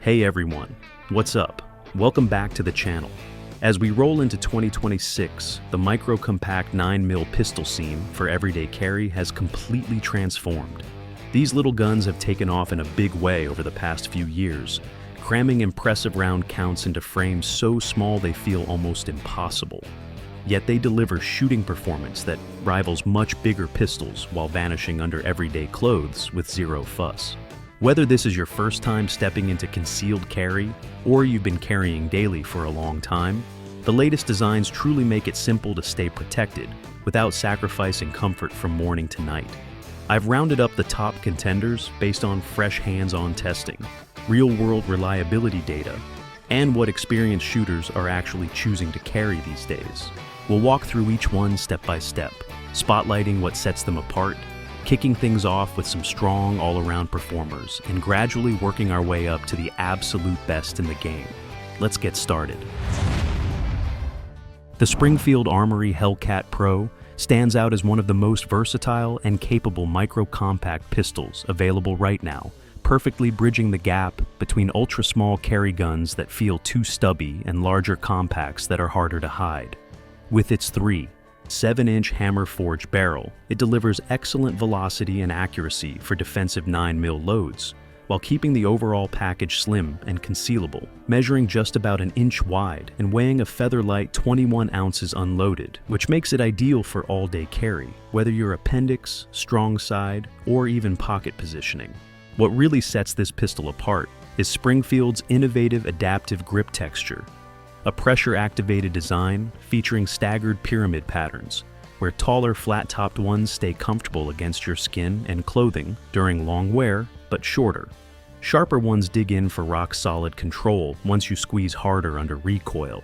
Hey everyone, what's up? Welcome back to the channel. As we roll into 2026, the micro-compact 9mm pistol scene for everyday carry has completely transformed. These little guns have taken off in a big way over the past few years, cramming impressive round counts into frames so small they feel almost impossible. Yet they deliver shooting performance that rivals much bigger pistols while vanishing under everyday clothes with zero fuss. Whether this is your first time stepping into concealed carry, or you've been carrying daily for a long time, the latest designs truly make it simple to stay protected without sacrificing comfort from morning to night. I've rounded up the top contenders based on fresh hands-on testing, real-world reliability data, and what experienced shooters are actually choosing to carry these days. We'll walk through each one step by step, spotlighting what sets them apart, kicking things off with some strong all-around performers, and gradually working our way up to the absolute best in the game. Let's get started. The Springfield Armory Hellcat Pro stands out as one of the most versatile and capable micro-compact pistols available right now, perfectly bridging the gap between ultra-small carry guns that feel too stubby and larger compacts that are harder to hide. With its 7-inch hammer-forged barrel, it delivers excellent velocity and accuracy for defensive 9mm loads, while keeping the overall package slim and concealable, measuring just about an inch wide and weighing a feather-light 21 ounces unloaded, which makes it ideal for all-day carry, whether you're appendix, strong side, or even pocket positioning. What really sets this pistol apart is Springfield's innovative adaptive grip texture, a pressure-activated design featuring staggered pyramid patterns, where taller flat-topped ones stay comfortable against your skin and clothing during long wear, but shorter. Sharper ones dig in for rock-solid control once you squeeze harder under recoil,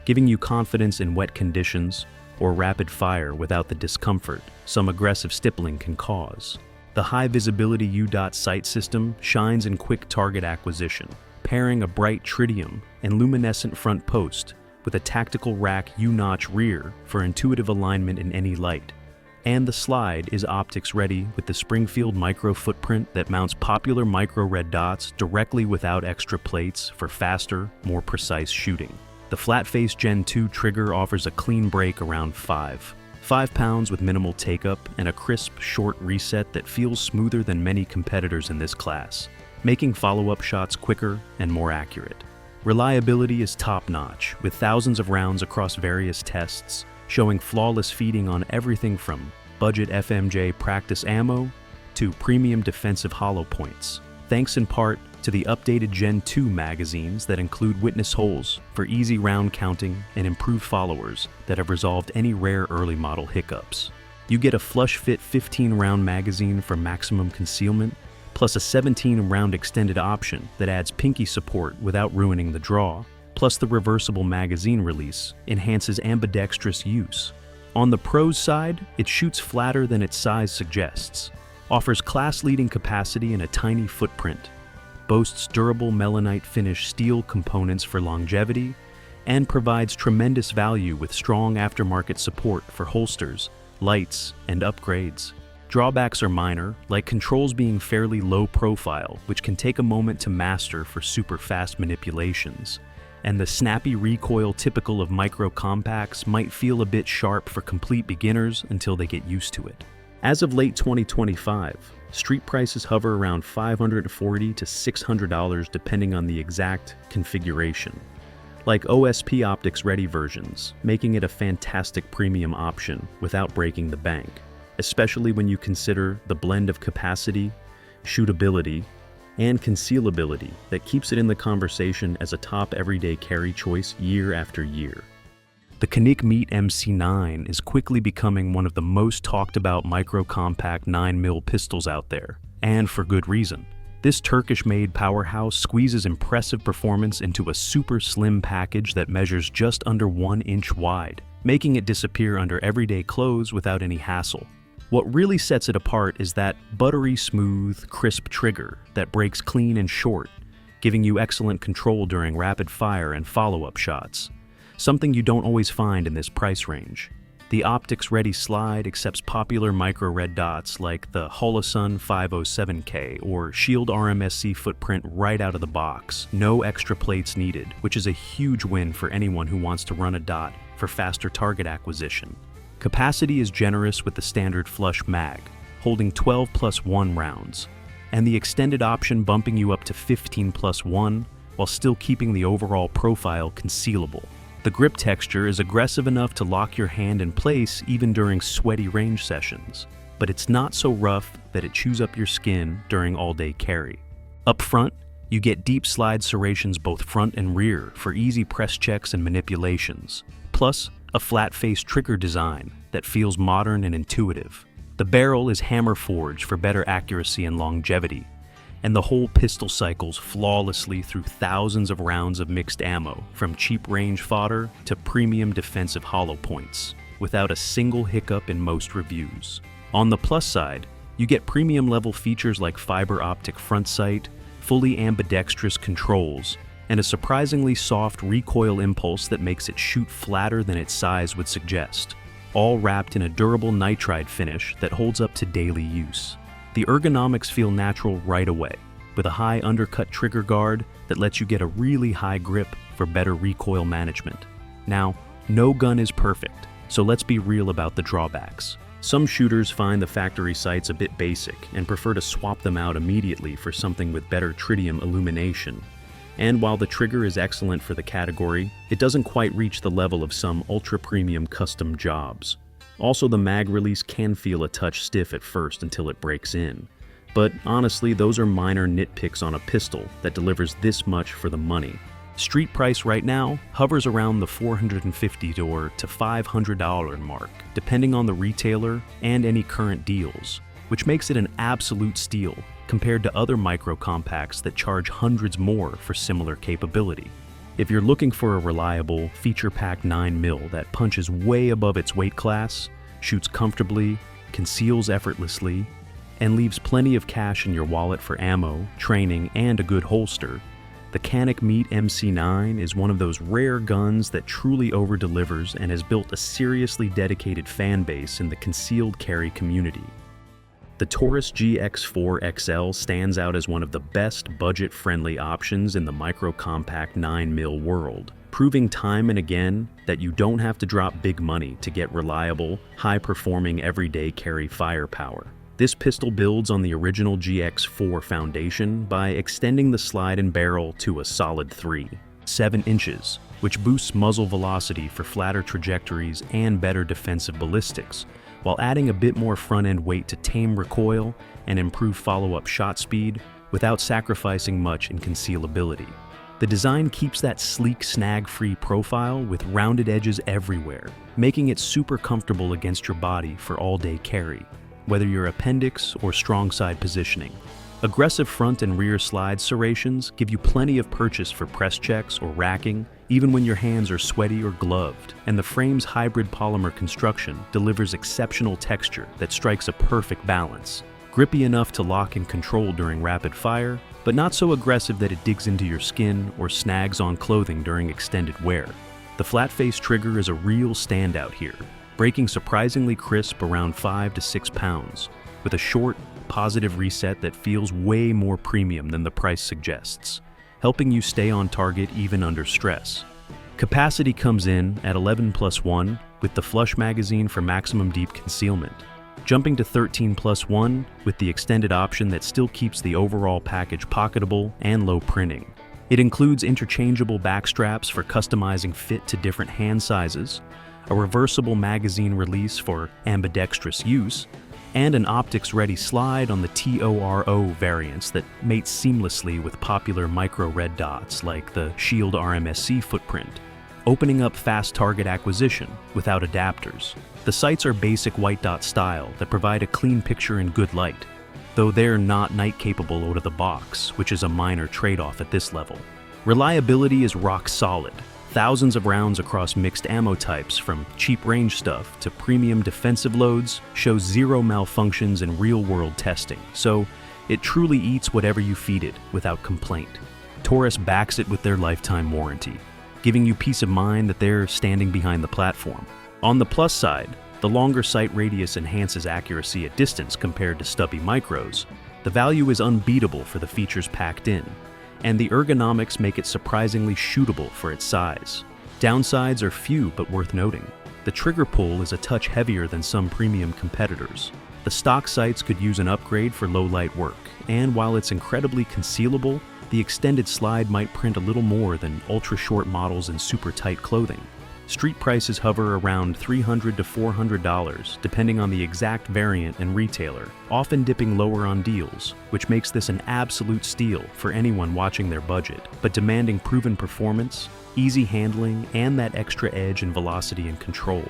giving you confidence in wet conditions or rapid fire without the discomfort some aggressive stippling can cause. The high-visibility U-Dot sight system shines in quick target acquisition, pairing a bright tritium and luminescent front post with a tactical rack U-notch rear for intuitive alignment in any light. And the slide is optics ready with the Springfield micro footprint that mounts popular micro red dots directly without extra plates for faster, more precise shooting. The flat-face Gen 2 trigger offers a clean break around 5 pounds with minimal take-up and a crisp, short reset that feels smoother than many competitors in this class, making follow-up shots quicker and more accurate. Reliability is top-notch, with thousands of rounds across various tests, showing flawless feeding on everything from budget FMJ practice ammo to premium defensive hollow points, thanks in part to the updated Gen 2 magazines that include witness holes for easy round counting and improved followers that have resolved any rare early model hiccups. You get a flush-fit 15-round magazine for maximum concealment, plus a 17-round extended option that adds pinky support without ruining the draw, plus the reversible magazine release enhances ambidextrous use. On the Pro's side, it shoots flatter than its size suggests, offers class-leading capacity in a tiny footprint, boasts durable melanite finish steel components for longevity, and provides tremendous value with strong aftermarket support for holsters, lights, and upgrades. Drawbacks are minor, like controls being fairly low profile, which can take a moment to master for super fast manipulations, and the snappy recoil typical of micro compacts might feel a bit sharp for complete beginners until they get used to it. As of late 2025, street prices hover around $540 to $600 depending on the exact configuration, like OSP optics ready versions, making it a fantastic premium option without breaking the bank, especially when you consider the blend of capacity, shootability, and concealability that keeps it in the conversation as a top everyday carry choice year after year. The Canik Mete MC9 is quickly becoming one of the most talked about micro-compact 9mm pistols out there, and for good reason. This Turkish-made powerhouse squeezes impressive performance into a super slim package that measures just under 1 inch wide, making it disappear under everyday clothes without any hassle. What really sets it apart is that buttery smooth, crisp trigger that breaks clean and short, giving you excellent control during rapid fire and follow-up shots, something you don't always find in this price range. The optics-ready slide accepts popular micro-red dots like the Holosun 507K or Shield RMSC footprint right out of the box. No extra plates needed, which is a huge win for anyone who wants to run a dot for faster target acquisition. Capacity is generous with the standard flush mag, holding 12+1 rounds, and the extended option bumping you up to 15+1 while still keeping the overall profile concealable. The grip texture is aggressive enough to lock your hand in place even during sweaty range sessions, but it's not so rough that it chews up your skin during all-day carry. Up front, you get deep slide serrations both front and rear for easy press checks and manipulations, plus a flat-face trigger design that feels modern and intuitive. The barrel is hammer forged for better accuracy and longevity, and the whole pistol cycles flawlessly through thousands of rounds of mixed ammo, from cheap range fodder to premium defensive hollow points, without a single hiccup in most reviews. On the plus side, you get premium level features like fiber optic front sight, fully ambidextrous controls, and a surprisingly soft recoil impulse that makes it shoot flatter than its size would suggest, all wrapped in a durable nitride finish that holds up to daily use. The ergonomics feel natural right away, with a high undercut trigger guard that lets you get a really high grip for better recoil management. Now, no gun is perfect, so let's be real about the drawbacks. Some shooters find the factory sights a bit basic and prefer to swap them out immediately for something with better tritium illumination. And while the trigger is excellent for the category, it doesn't quite reach the level of some ultra-premium custom jobs. Also, the mag release can feel a touch stiff at first until it breaks in. But honestly, those are minor nitpicks on a pistol that delivers this much for the money. Street price right now hovers around the $450 to $500 mark, depending on the retailer and any current deals, which makes it an absolute steal compared to other micro compacts that charge hundreds more for similar capability. If you're looking for a reliable, feature-packed 9mm that punches way above its weight class, shoots comfortably, conceals effortlessly, and leaves plenty of cash in your wallet for ammo, training, and a good holster, the Canik Mete MC9 is one of those rare guns that truly over-delivers and has built a seriously dedicated fan base in the concealed carry community. The Taurus GX4 XL stands out as one of the best budget-friendly options in the micro-compact 9mm world, proving time and again that you don't have to drop big money to get reliable, high-performing everyday carry firepower. This pistol builds on the original GX4 foundation by extending the slide and barrel to a solid 7 inches, which boosts muzzle velocity for flatter trajectories and better defensive ballistics, while adding a bit more front-end weight to tame recoil and improve follow-up shot speed without sacrificing much in concealability. The design keeps that sleek, snag-free profile with rounded edges everywhere, making it super comfortable against your body for all-day carry, whether you're appendix or strong side positioning. Aggressive front and rear slide serrations give you plenty of purchase for press checks or racking, even when your hands are sweaty or gloved, and the frame's hybrid polymer construction delivers exceptional texture that strikes a perfect balance. Grippy enough to lock and control during rapid fire, but not so aggressive that it digs into your skin or snags on clothing during extended wear. The flat-face trigger is a real standout here, breaking surprisingly crisp around 5 to 6 pounds, with a short, positive reset that feels way more premium than the price suggests, helping you stay on target even under stress. Capacity comes in at 11+1 with the flush magazine for maximum deep concealment, jumping to 13+1 with the extended option that still keeps the overall package pocketable and low printing. It includes interchangeable back straps for customizing fit to different hand sizes, a reversible magazine release for ambidextrous use, and an optics-ready slide on the TORO variants that mates seamlessly with popular micro-red dots like the Shield RMSC footprint, opening up fast target acquisition without adapters. The sights are basic white dot style that provide a clean picture in good light, though they're not night-capable out of the box, which is a minor trade-off at this level. Reliability is rock solid. Thousands of rounds across mixed ammo types, from cheap range stuff to premium defensive loads, show zero malfunctions in real-world testing, so it truly eats whatever you feed it without complaint. Taurus backs it with their lifetime warranty, giving you peace of mind that they're standing behind the platform. On the plus side, the longer sight radius enhances accuracy at distance compared to stubby micros. The value is unbeatable for the features packed in, and the ergonomics make it surprisingly shootable for its size. Downsides are few but worth noting. The trigger pull is a touch heavier than some premium competitors. The stock sights could use an upgrade for low light work, and while it's incredibly concealable, the extended slide might print a little more than ultra-short models in super tight clothing. Street prices hover around $300 to $400, depending on the exact variant and retailer, often dipping lower on deals, which makes this an absolute steal for anyone watching their budget, but demanding proven performance, easy handling, and that extra edge in velocity and control.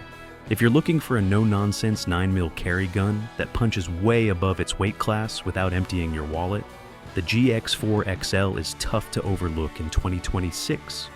If you're looking for a no-nonsense 9mm carry gun that punches way above its weight class without emptying your wallet, the GX4 XL is tough to overlook in 2026.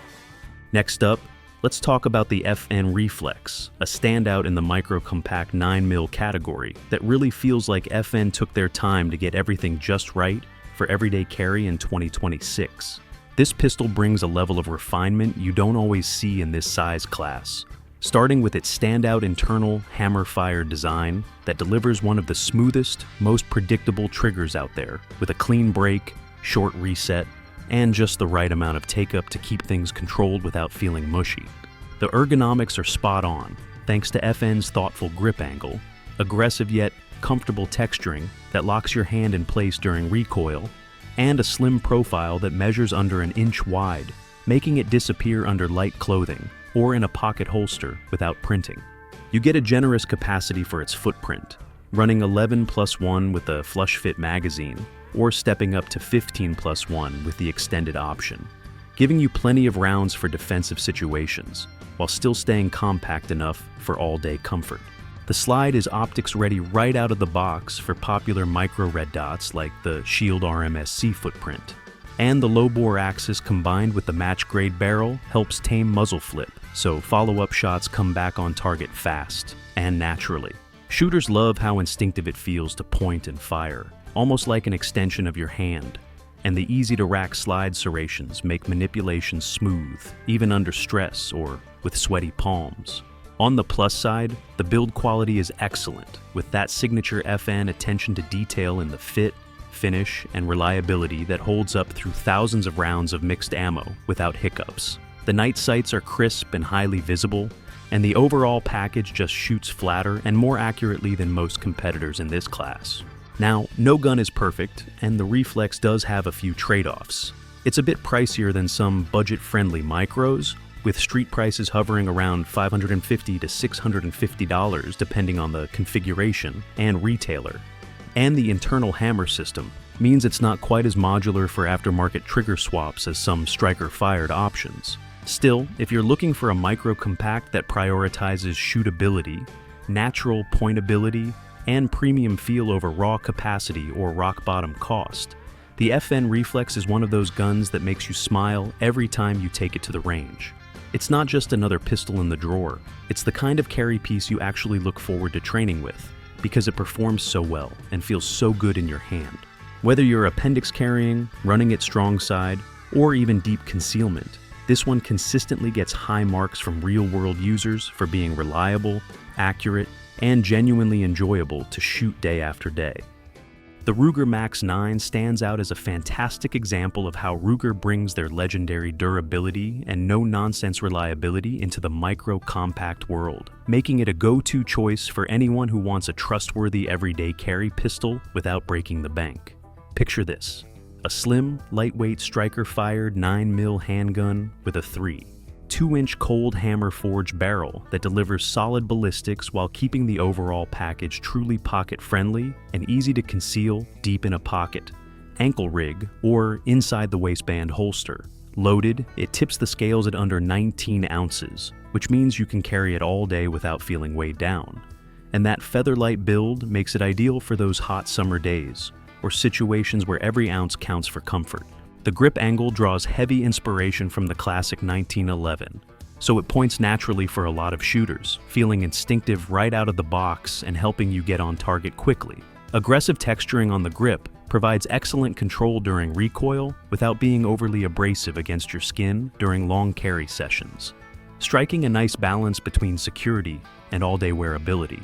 Next up, let's talk about the FN Reflex, a standout in the micro-compact 9mm category that really feels like FN took their time to get everything just right for everyday carry in 2026. This pistol brings a level of refinement you don't always see in this size class, starting with its standout internal hammer-fire design that delivers one of the smoothest, most predictable triggers out there, with a clean break, short reset, and just the right amount of take-up to keep things controlled without feeling mushy. The ergonomics are spot on, thanks to FN's thoughtful grip angle, aggressive yet comfortable texturing that locks your hand in place during recoil, and a slim profile that measures under an inch wide, making it disappear under light clothing or in a pocket holster without printing. You get a generous capacity for its footprint, running 11+1 with a flush-fit magazine, or stepping up to 15+1 with the extended option, giving you plenty of rounds for defensive situations, while still staying compact enough for all-day comfort. The slide is optics ready right out of the box for popular micro red dots like the Shield RMSC footprint. And the low-bore axis combined with the match-grade barrel helps tame muzzle flip, so follow-up shots come back on target fast and naturally. Shooters love how instinctive it feels to point and fire, almost like an extension of your hand, and the easy-to-rack slide serrations make manipulation smooth, even under stress or with sweaty palms. On the plus side, the build quality is excellent, with that signature FN attention to detail in the fit, finish, and reliability that holds up through thousands of rounds of mixed ammo without hiccups. The night sights are crisp and highly visible, and the overall package just shoots flatter and more accurately than most competitors in this class. Now, no gun is perfect, and the Reflex does have a few trade-offs. It's a bit pricier than some budget-friendly micros, with street prices hovering around $550 to $650 depending on the configuration and retailer. And the internal hammer system means it's not quite as modular for aftermarket trigger swaps as some striker-fired options. Still, if you're looking for a micro-compact that prioritizes shootability, natural pointability, and premium feel over raw capacity or rock-bottom cost, the FN Reflex is one of those guns that makes you smile every time you take it to the range. It's not just another pistol in the drawer, it's the kind of carry piece you actually look forward to training with, because it performs so well and feels so good in your hand. Whether you're appendix carrying, running it strong side, or even deep concealment, this one consistently gets high marks from real-world users for being reliable, accurate, and genuinely enjoyable to shoot day after day. The Ruger Max 9 stands out as a fantastic example of how Ruger brings their legendary durability and no-nonsense reliability into the micro-compact world, making it a go-to choice for anyone who wants a trustworthy everyday carry pistol without breaking the bank. Picture this: a slim, lightweight striker-fired 9mm handgun with a 2-inch cold hammer forged barrel that delivers solid ballistics while keeping the overall package truly pocket-friendly and easy to conceal deep in a pocket, ankle rig, or inside the waistband holster. Loaded, it tips the scales at under 19 ounces, which means you can carry it all day without feeling weighed down. And that featherlight build makes it ideal for those hot summer days, or situations where every ounce counts for comfort. The grip angle draws heavy inspiration from the classic 1911, so it points naturally for a lot of shooters, feeling instinctive right out of the box and helping you get on target quickly. Aggressive texturing on the grip provides excellent control during recoil without being overly abrasive against your skin during long carry sessions. striking a nice balance between security and all-day wearability.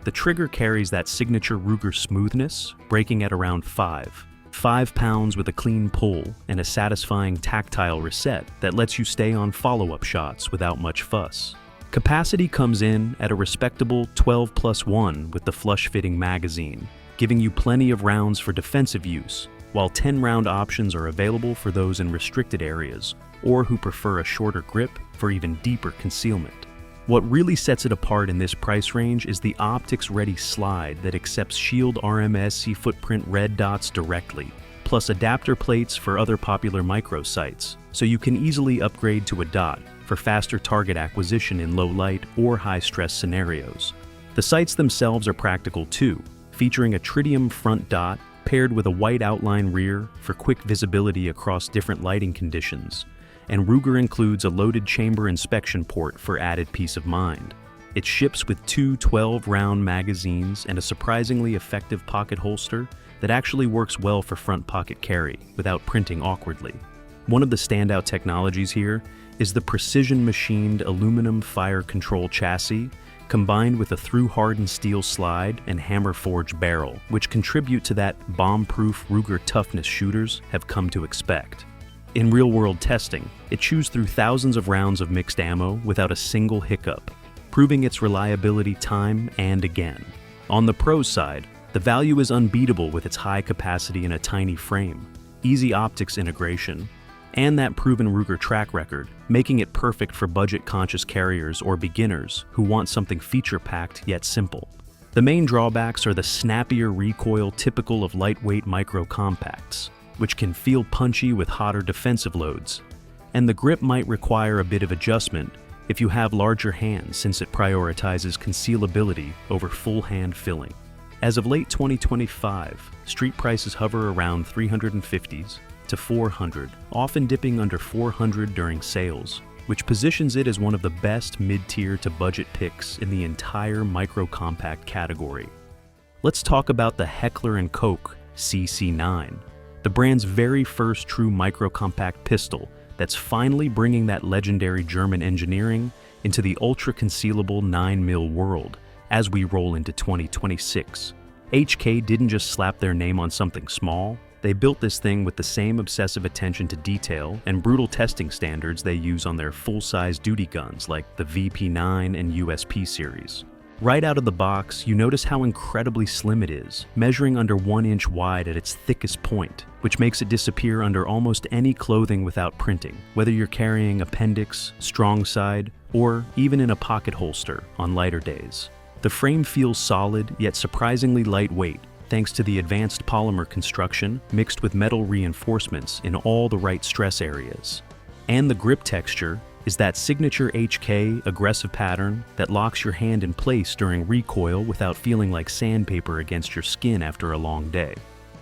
The trigger carries that signature Ruger smoothness, breaking at around 5 pounds with a clean pull and a satisfying tactile reset that lets you stay on follow-up shots without much fuss. Capacity comes in at a respectable 12+1 with the flush-fitting magazine, giving you plenty of rounds for defensive use, while 10-round options are available for those in restricted areas or who prefer a shorter grip for even deeper concealment. What really sets it apart in this price range is the optics-ready slide that accepts Shield RMSC footprint red dots directly, plus adapter plates for other popular micro sights, so you can easily upgrade to a dot for faster target acquisition in low light or high stress scenarios. The sights themselves are practical too, featuring a tritium front dot paired with a white outline rear for quick visibility across different lighting conditions, and Ruger includes a loaded chamber inspection port for added peace of mind. It ships with two 12-round magazines and a surprisingly effective pocket holster that actually works well for front pocket carry without printing awkwardly. One of the standout technologies here is the precision-machined aluminum fire control chassis combined with a through-hardened steel slide and hammer-forged barrel, which contribute to that bomb-proof Ruger toughness shooters have come to expect. In real-world testing, it chews through thousands of rounds of mixed ammo without a single hiccup, proving its reliability time and again. On the pros side, the value is unbeatable with its high capacity in a tiny frame, easy optics integration, and that proven Ruger track record, making it perfect for budget-conscious carriers or beginners who want something feature-packed yet simple. The main drawbacks are the snappier recoil typical of lightweight micro-compacts, which can feel punchy with hotter defensive loads, and the grip might require a bit of adjustment if you have larger hands since it prioritizes concealability over full hand filling. As of late 2025, street prices hover around $350s to $400, often dipping under $400 during sales, which positions it as one of the best mid-tier to budget picks in the entire micro-compact category. Let's talk about the Heckler Koch CC9, the brand's very first true micro-compact pistol that's finally bringing that legendary German engineering into the ultra-concealable 9mm world as we roll into 2026. HK didn't just slap their name on something small, they built this thing with the same obsessive attention to detail and brutal testing standards they use on their full-size duty guns like the VP9 and USP series. Right out of the box, you notice how incredibly slim it is, measuring under 1 inch wide at its thickest point, which makes it disappear under almost any clothing without printing, whether you're carrying appendix, strong side, or even in a pocket holster on lighter days. The frame feels solid, yet surprisingly lightweight, thanks to the advanced polymer construction mixed with metal reinforcements in all the right stress areas. And the grip texture is that signature HK aggressive pattern that locks your hand in place during recoil without feeling like sandpaper against your skin after a long day.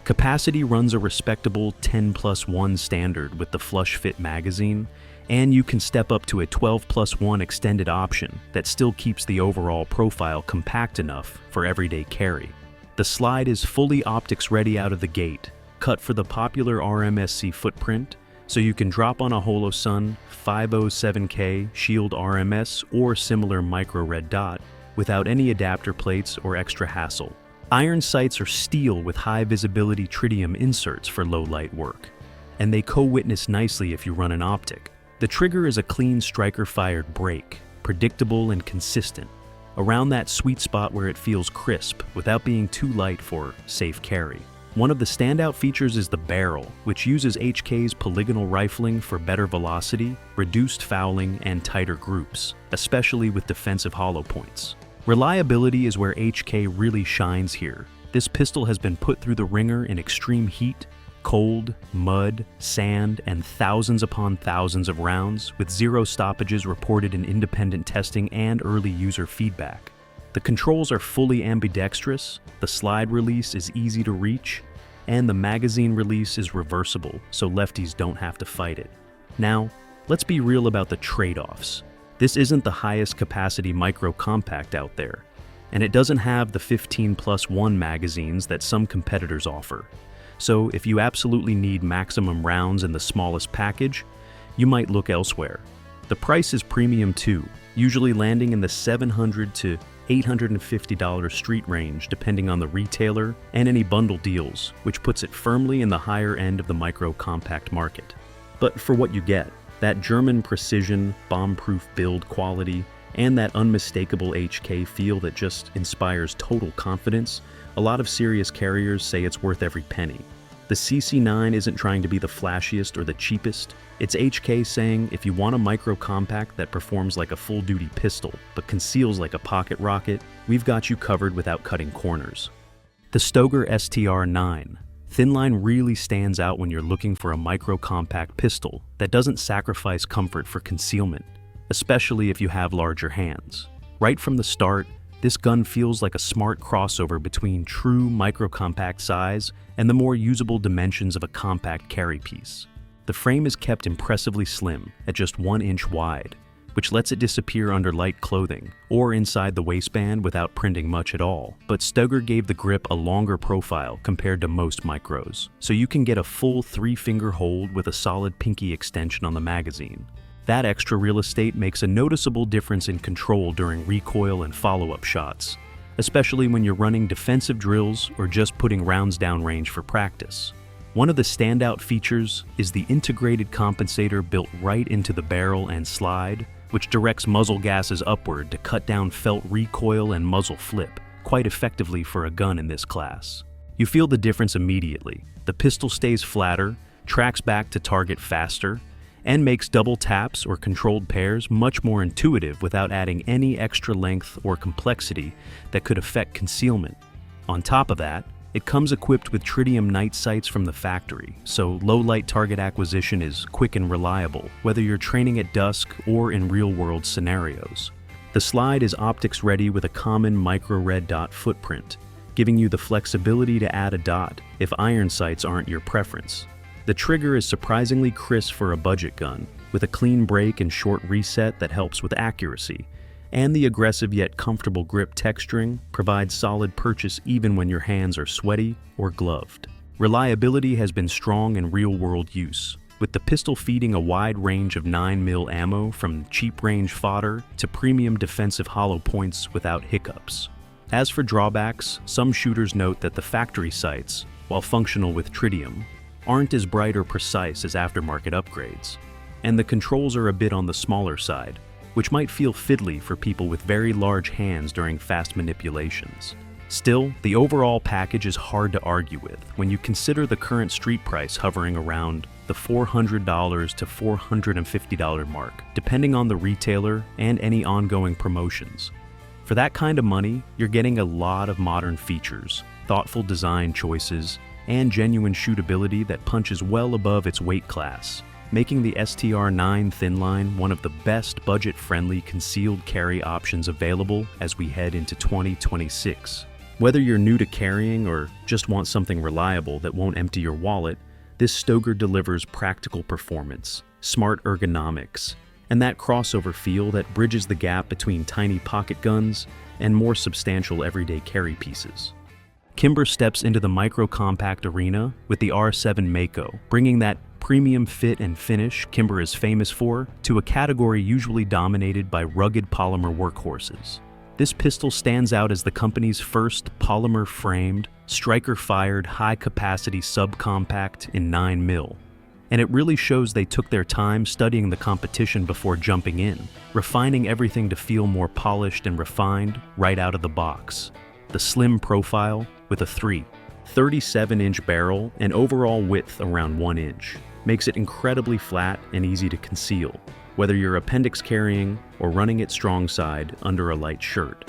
Capacity runs a respectable 10+1 standard with the flush fit magazine, and you can step up to a 12+1 extended option that still keeps the overall profile compact enough for everyday carry. The slide is fully optics ready out of the gate, cut for the popular RMSC footprint, so you can drop on a Holosun 507K Shield RMS or similar micro red dot without any adapter plates or extra hassle. Iron sights are steel with high visibility tritium inserts for low light work, and they co-witness nicely if you run an optic. The trigger is a clean striker-fired break, predictable and consistent, around that sweet spot where it feels crisp without being too light for safe carry. One of the standout features is the barrel, which uses HK's polygonal rifling for better velocity, reduced fouling, and tighter groups, especially with defensive hollow points. Reliability is where HK really shines here. This pistol has been put through the ringer in extreme heat, cold, mud, sand, and thousands upon thousands of rounds, with 0 stoppages reported in independent testing and early user feedback. The controls are fully ambidextrous, the slide release is easy to reach, and the magazine release is reversible, so lefties don't have to fight it. Now, let's be real about the trade-offs. This isn't the highest capacity micro-compact out there, and it doesn't have the 15+1 magazines that some competitors offer. So if you absolutely need maximum rounds in the smallest package, you might look elsewhere. The price is premium too, usually landing in the $700 to $850 street range depending on the retailer and any bundle deals, which puts it firmly in the higher end of the micro-compact market. But for what you get, that German precision, bomb-proof build quality, and that unmistakable HK feel that just inspires total confidence, a lot of serious carriers say it's worth every penny. The CC9 isn't trying to be the flashiest or the cheapest. It's HK saying if you want a micro-compact that performs like a full-duty pistol but conceals like a pocket rocket, we've got you covered without cutting corners. The Stoeger STR9. Thinline really stands out when you're looking for a micro-compact pistol that doesn't sacrifice comfort for concealment, especially if you have larger hands. Right from the start, this gun feels like a smart crossover between true micro-compact size and the more usable dimensions of a compact carry piece. The frame is kept impressively slim at just 1 inch wide, which lets it disappear under light clothing or inside the waistband without printing much at all. But Stoeger gave the grip a longer profile compared to most micros, so you can get a full 3-finger hold with a solid pinky extension on the magazine. That extra real estate makes a noticeable difference in control during recoil and follow-up shots, especially when you're running defensive drills or just putting rounds down range for practice. One of the standout features is the integrated compensator built right into the barrel and slide, which directs muzzle gases upward to cut down felt recoil and muzzle flip quite effectively for a gun in this class. You feel the difference immediately. The pistol stays flatter, tracks back to target faster, and makes double taps or controlled pairs much more intuitive without adding any extra length or complexity that could affect concealment. On top of that, it comes equipped with tritium night sights from the factory, so low-light target acquisition is quick and reliable, whether you're training at dusk or in real-world scenarios. The slide is optics-ready with a common micro-red dot footprint, giving you the flexibility to add a dot if iron sights aren't your preference. The trigger is surprisingly crisp for a budget gun, with a clean break and short reset that helps with accuracy, and the aggressive yet comfortable grip texturing provides solid purchase even when your hands are sweaty or gloved. Reliability has been strong in real-world use, with the pistol feeding a wide range of 9mm ammo from cheap-range fodder to premium defensive hollow points without hiccups. As for drawbacks, some shooters note that the factory sights, while functional with tritium, aren't as bright or precise as aftermarket upgrades, and the controls are a bit on the smaller side, which might feel fiddly for people with very large hands during fast manipulations. Still, the overall package is hard to argue with when you consider the current street price hovering around the $400 to $450 mark, depending on the retailer and any ongoing promotions. For that kind of money, you're getting a lot of modern features, thoughtful design choices, and genuine shootability that punches well above its weight class, making the STR9 Thinline one of the best budget-friendly concealed carry options available as we head into 2026. Whether you're new to carrying or just want something reliable that won't empty your wallet, this Stoeger delivers practical performance, smart ergonomics, and that crossover feel that bridges the gap between tiny pocket guns and more substantial everyday carry pieces. Kimber steps into the micro-compact arena with the R7 Mako, bringing that premium fit and finish Kimber is famous for to a category usually dominated by rugged polymer workhorses. This pistol stands out as the company's first polymer-framed, striker-fired, high-capacity subcompact in 9mm. And it really shows they took their time studying the competition before jumping in, refining everything to feel more polished and refined right out of the box. The slim profile, with a 37-inch barrel and overall width around 1 inch, makes it incredibly flat and easy to conceal, whether you're appendix carrying or running it strong side under a light shirt.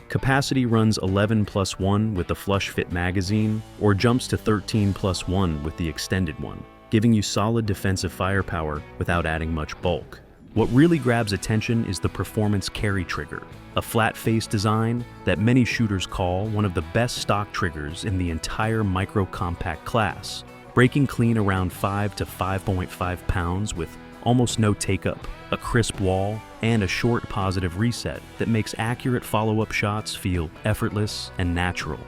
Capacity runs 11+1 with the flush fit magazine or jumps to 13+1 with the extended one, giving you solid defensive firepower without adding much bulk. What really grabs attention is the performance carry trigger, a flat-face design that many shooters call one of the best stock triggers in the entire micro-compact class, breaking clean around 5 to 5.5 pounds with almost no take-up, a crisp wall, and a short positive reset that makes accurate follow-up shots feel effortless and natural.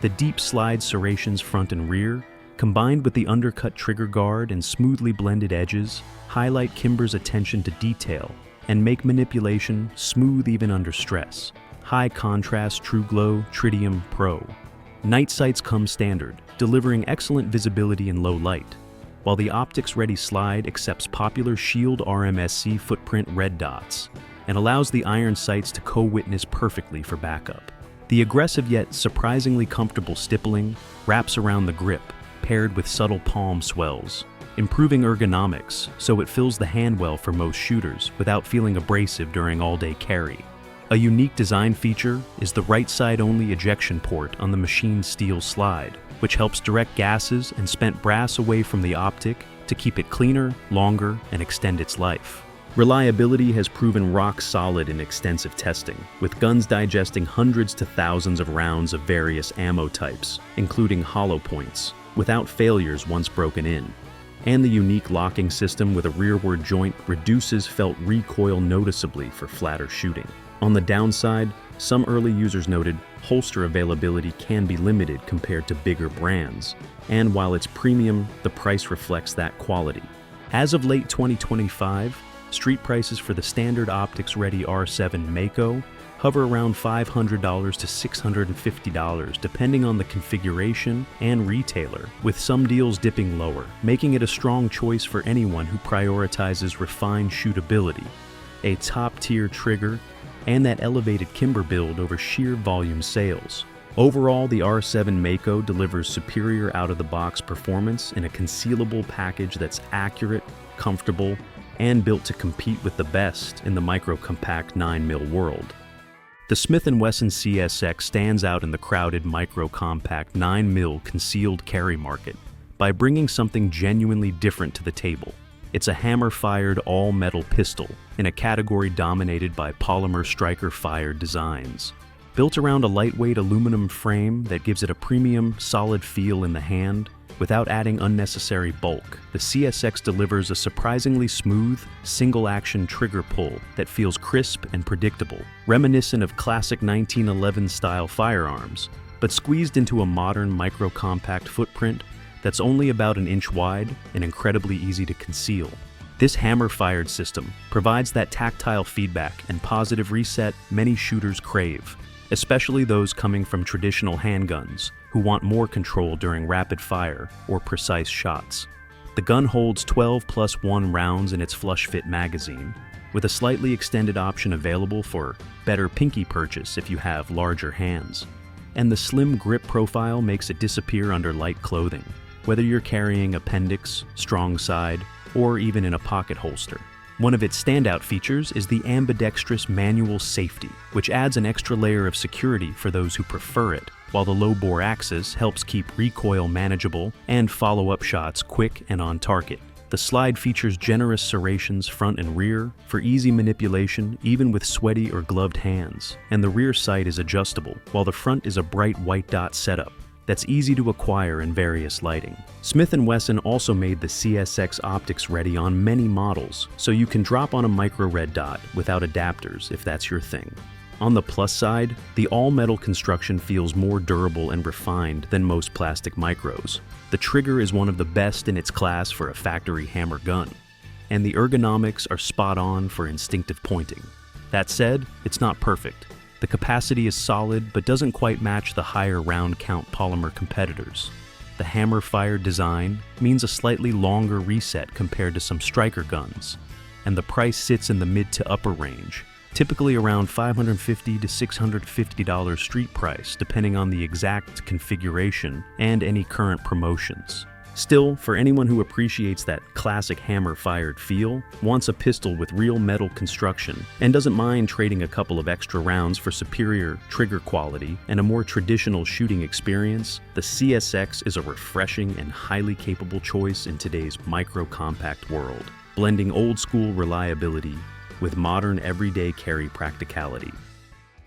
The deep slide serrations front and rear, combined with the undercut trigger guard and smoothly blended edges, highlight Kimber's attention to detail and make manipulation smooth even under stress. High contrast True Glow Tritium Pro. Night sights come standard, delivering excellent visibility in low light, while the optics-ready slide accepts popular Shield RMSC footprint red dots and allows the iron sights to co-witness perfectly for backup. The aggressive yet surprisingly comfortable stippling wraps around the grip, paired with subtle palm swells, improving ergonomics so it fills the hand well for most shooters without feeling abrasive during all-day carry. A unique design feature is the right side-only ejection port on the machined steel slide, which helps direct gases and spent brass away from the optic to keep it cleaner, longer, and extend its life. Reliability has proven rock solid in extensive testing, with guns digesting hundreds to thousands of rounds of various ammo types, including hollow points, without failures once broken in. And the unique locking system with a rearward joint reduces felt recoil noticeably for flatter shooting. On the downside, some early users noted holster availability can be limited compared to bigger brands, and while it's premium, the price reflects that quality. As of late 2025, street prices for the standard optics-ready R7 Mako hover around $500 to $650 depending on the configuration and retailer, with some deals dipping lower, making it a strong choice for anyone who prioritizes refined shootability, a top-tier trigger, and that elevated Kimber build over sheer volume sales. Overall, the R7 Mako delivers superior out-of-the-box performance in a concealable package that's accurate, comfortable, and built to compete with the best in the micro-compact 9mm world. The Smith & Wesson CSX stands out in the crowded micro-compact 9mm concealed carry market by bringing something genuinely different to the table. It's a hammer-fired all-metal pistol in a category dominated by polymer striker-fired designs. Built around a lightweight aluminum frame that gives it a premium, solid feel in the hand, without adding unnecessary bulk, the CSX delivers a surprisingly smooth, single-action trigger pull that feels crisp and predictable, reminiscent of classic 1911-style firearms, but squeezed into a modern micro-compact footprint that's only about an inch wide and incredibly easy to conceal. This hammer-fired system provides that tactile feedback and positive reset many shooters crave, especially those coming from traditional handguns who want more control during rapid fire or precise shots. The gun holds 12+1 rounds in its flush-fit magazine, with a slightly extended option available for better pinky purchase if you have larger hands. And the slim grip profile makes it disappear under light clothing, whether you're carrying appendix, strong side, or even in a pocket holster. One of its standout features is the ambidextrous manual safety, which adds an extra layer of security for those who prefer it, while the low-bore axis helps keep recoil manageable and follow-up shots quick and on target. The slide features generous serrations front and rear for easy manipulation even with sweaty or gloved hands, and the rear sight is adjustable, while the front is a bright white dot setup that's easy to acquire in various lighting. Smith & Wesson also made the CSX optics ready on many models, so you can drop on a micro red dot without adapters if that's your thing. On the plus side, the all-metal construction feels more durable and refined than most plastic micros. The trigger is one of the best in its class for a factory hammer gun, and the ergonomics are spot on for instinctive pointing. That said, it's not perfect. The capacity is solid but doesn't quite match the higher round count polymer competitors. The hammer-fired design means a slightly longer reset compared to some striker guns, and the price sits in the mid to upper range, typically around $550 to $650 street price depending on the exact configuration and any current promotions. Still, for anyone who appreciates that classic hammer-fired feel, wants a pistol with real metal construction, and doesn't mind trading a couple of extra rounds for superior trigger quality and a more traditional shooting experience, the CSX is a refreshing and highly capable choice in today's micro-compact world, blending old-school reliability with modern everyday carry practicality.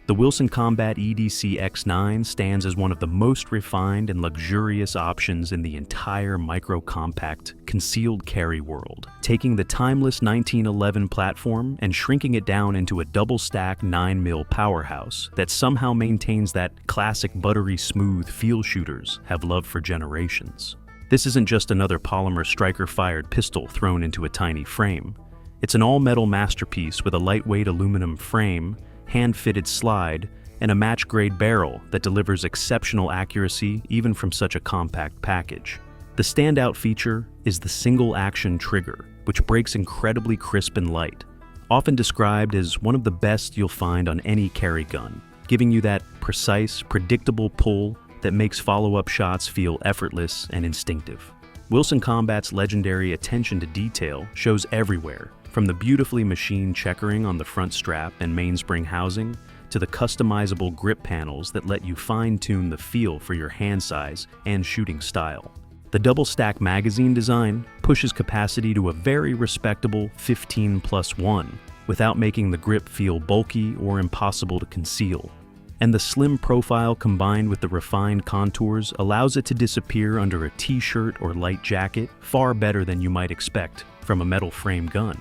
The Wilson Combat EDC X9 stands as one of the most refined and luxurious options in the entire micro-compact concealed carry world, taking the timeless 1911 platform and shrinking it down into a double-stack 9mm powerhouse that somehow maintains that classic buttery smooth feel shooters have loved for generations. This isn't just another polymer striker-fired pistol thrown into a tiny frame. It's an all-metal masterpiece with a lightweight aluminum frame, hand-fitted slide, and a match-grade barrel that delivers exceptional accuracy even from such a compact package. The standout feature is the single-action trigger, which breaks incredibly crisp and light, often described as one of the best you'll find on any carry gun, giving you that precise, predictable pull that makes follow-up shots feel effortless and instinctive. Wilson Combat's legendary attention to detail shows everywhere, from the beautifully machined checkering on the front strap and mainspring housing to the customizable grip panels that let you fine-tune the feel for your hand size and shooting style. The double-stack magazine design pushes capacity to a very respectable 15+1 without making the grip feel bulky or impossible to conceal. And the slim profile combined with the refined contours allows it to disappear under a t-shirt or light jacket far better than you might expect from a metal frame gun.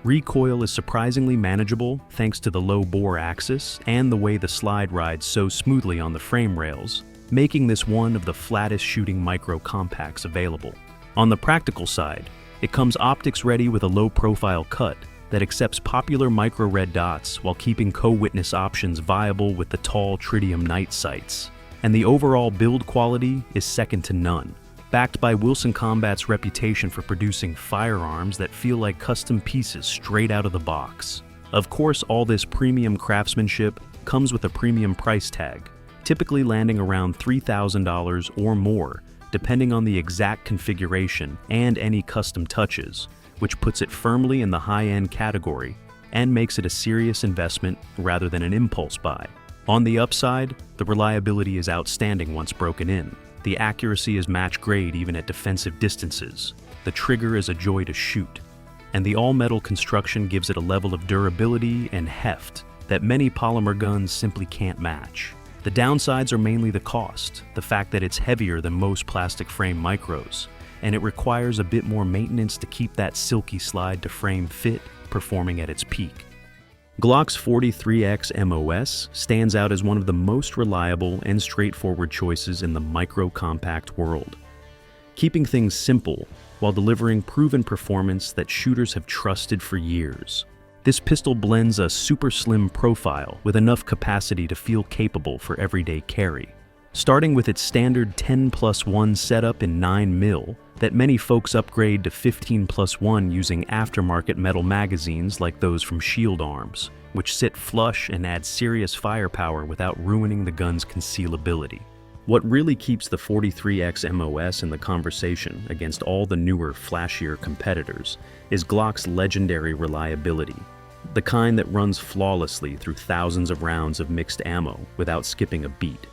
Recoil is surprisingly manageable thanks to the low bore axis and the way the slide rides so smoothly on the frame rails, making this one of the flattest shooting micro compacts available. On the practical side, it comes optics ready with a low-profile cut that accepts popular micro red dots while keeping co-witness options viable with the tall tritium night sights. And the overall build quality is second to none, backed by Wilson Combat's reputation for producing firearms that feel like custom pieces straight out of the box. Of course, all this premium craftsmanship comes with a premium price tag, typically landing around $3,000 or more, depending on the exact configuration and any custom touches, which puts it firmly in the high-end category and makes it a serious investment rather than an impulse buy. On the upside, the reliability is outstanding once broken in. The accuracy is match grade even at defensive distances. The trigger is a joy to shoot. And the all-metal construction gives it a level of durability and heft that many polymer guns simply can't match. The downsides are mainly the cost, the fact that it's heavier than most plastic frame micros, and it requires a bit more maintenance to keep that silky slide to frame fit performing at its peak. Glock's 43X MOS stands out as one of the most reliable and straightforward choices in the micro-compact world, keeping things simple while delivering proven performance that shooters have trusted for years. This pistol blends a super slim profile with enough capacity to feel capable for everyday carry. Starting with its standard 10+1 setup in 9mm that many folks upgrade to 15+1 using aftermarket metal magazines like those from Shield Arms, which sit flush and add serious firepower without ruining the gun's concealability. What really keeps the 43X MOS in the conversation against all the newer, flashier competitors is Glock's legendary reliability, the kind that runs flawlessly through thousands of rounds of mixed ammo without skipping a beat,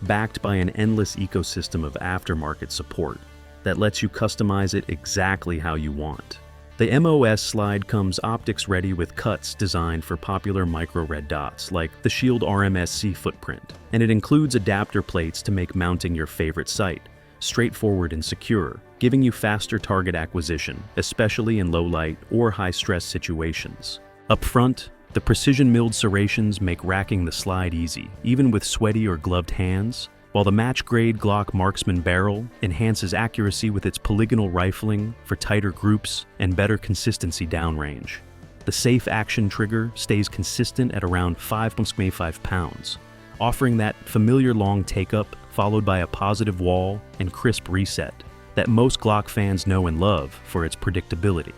backed by an endless ecosystem of aftermarket support that lets you customize it exactly how you want. The MOS slide comes optics ready with cuts designed for popular micro red dots like the Shield RMSC footprint, and it includes adapter plates to make mounting your favorite sight straightforward and secure, giving you faster target acquisition, especially in low light or high stress situations. Up front, the precision milled serrations make racking the slide easy, even with sweaty or gloved hands, while the match-grade Glock Marksman barrel enhances accuracy with its polygonal rifling for tighter groups and better consistency downrange. The safe action trigger stays consistent at around 5.5 pounds, offering that familiar long take-up followed by a positive wall and crisp reset that most Glock fans know and love for its predictability.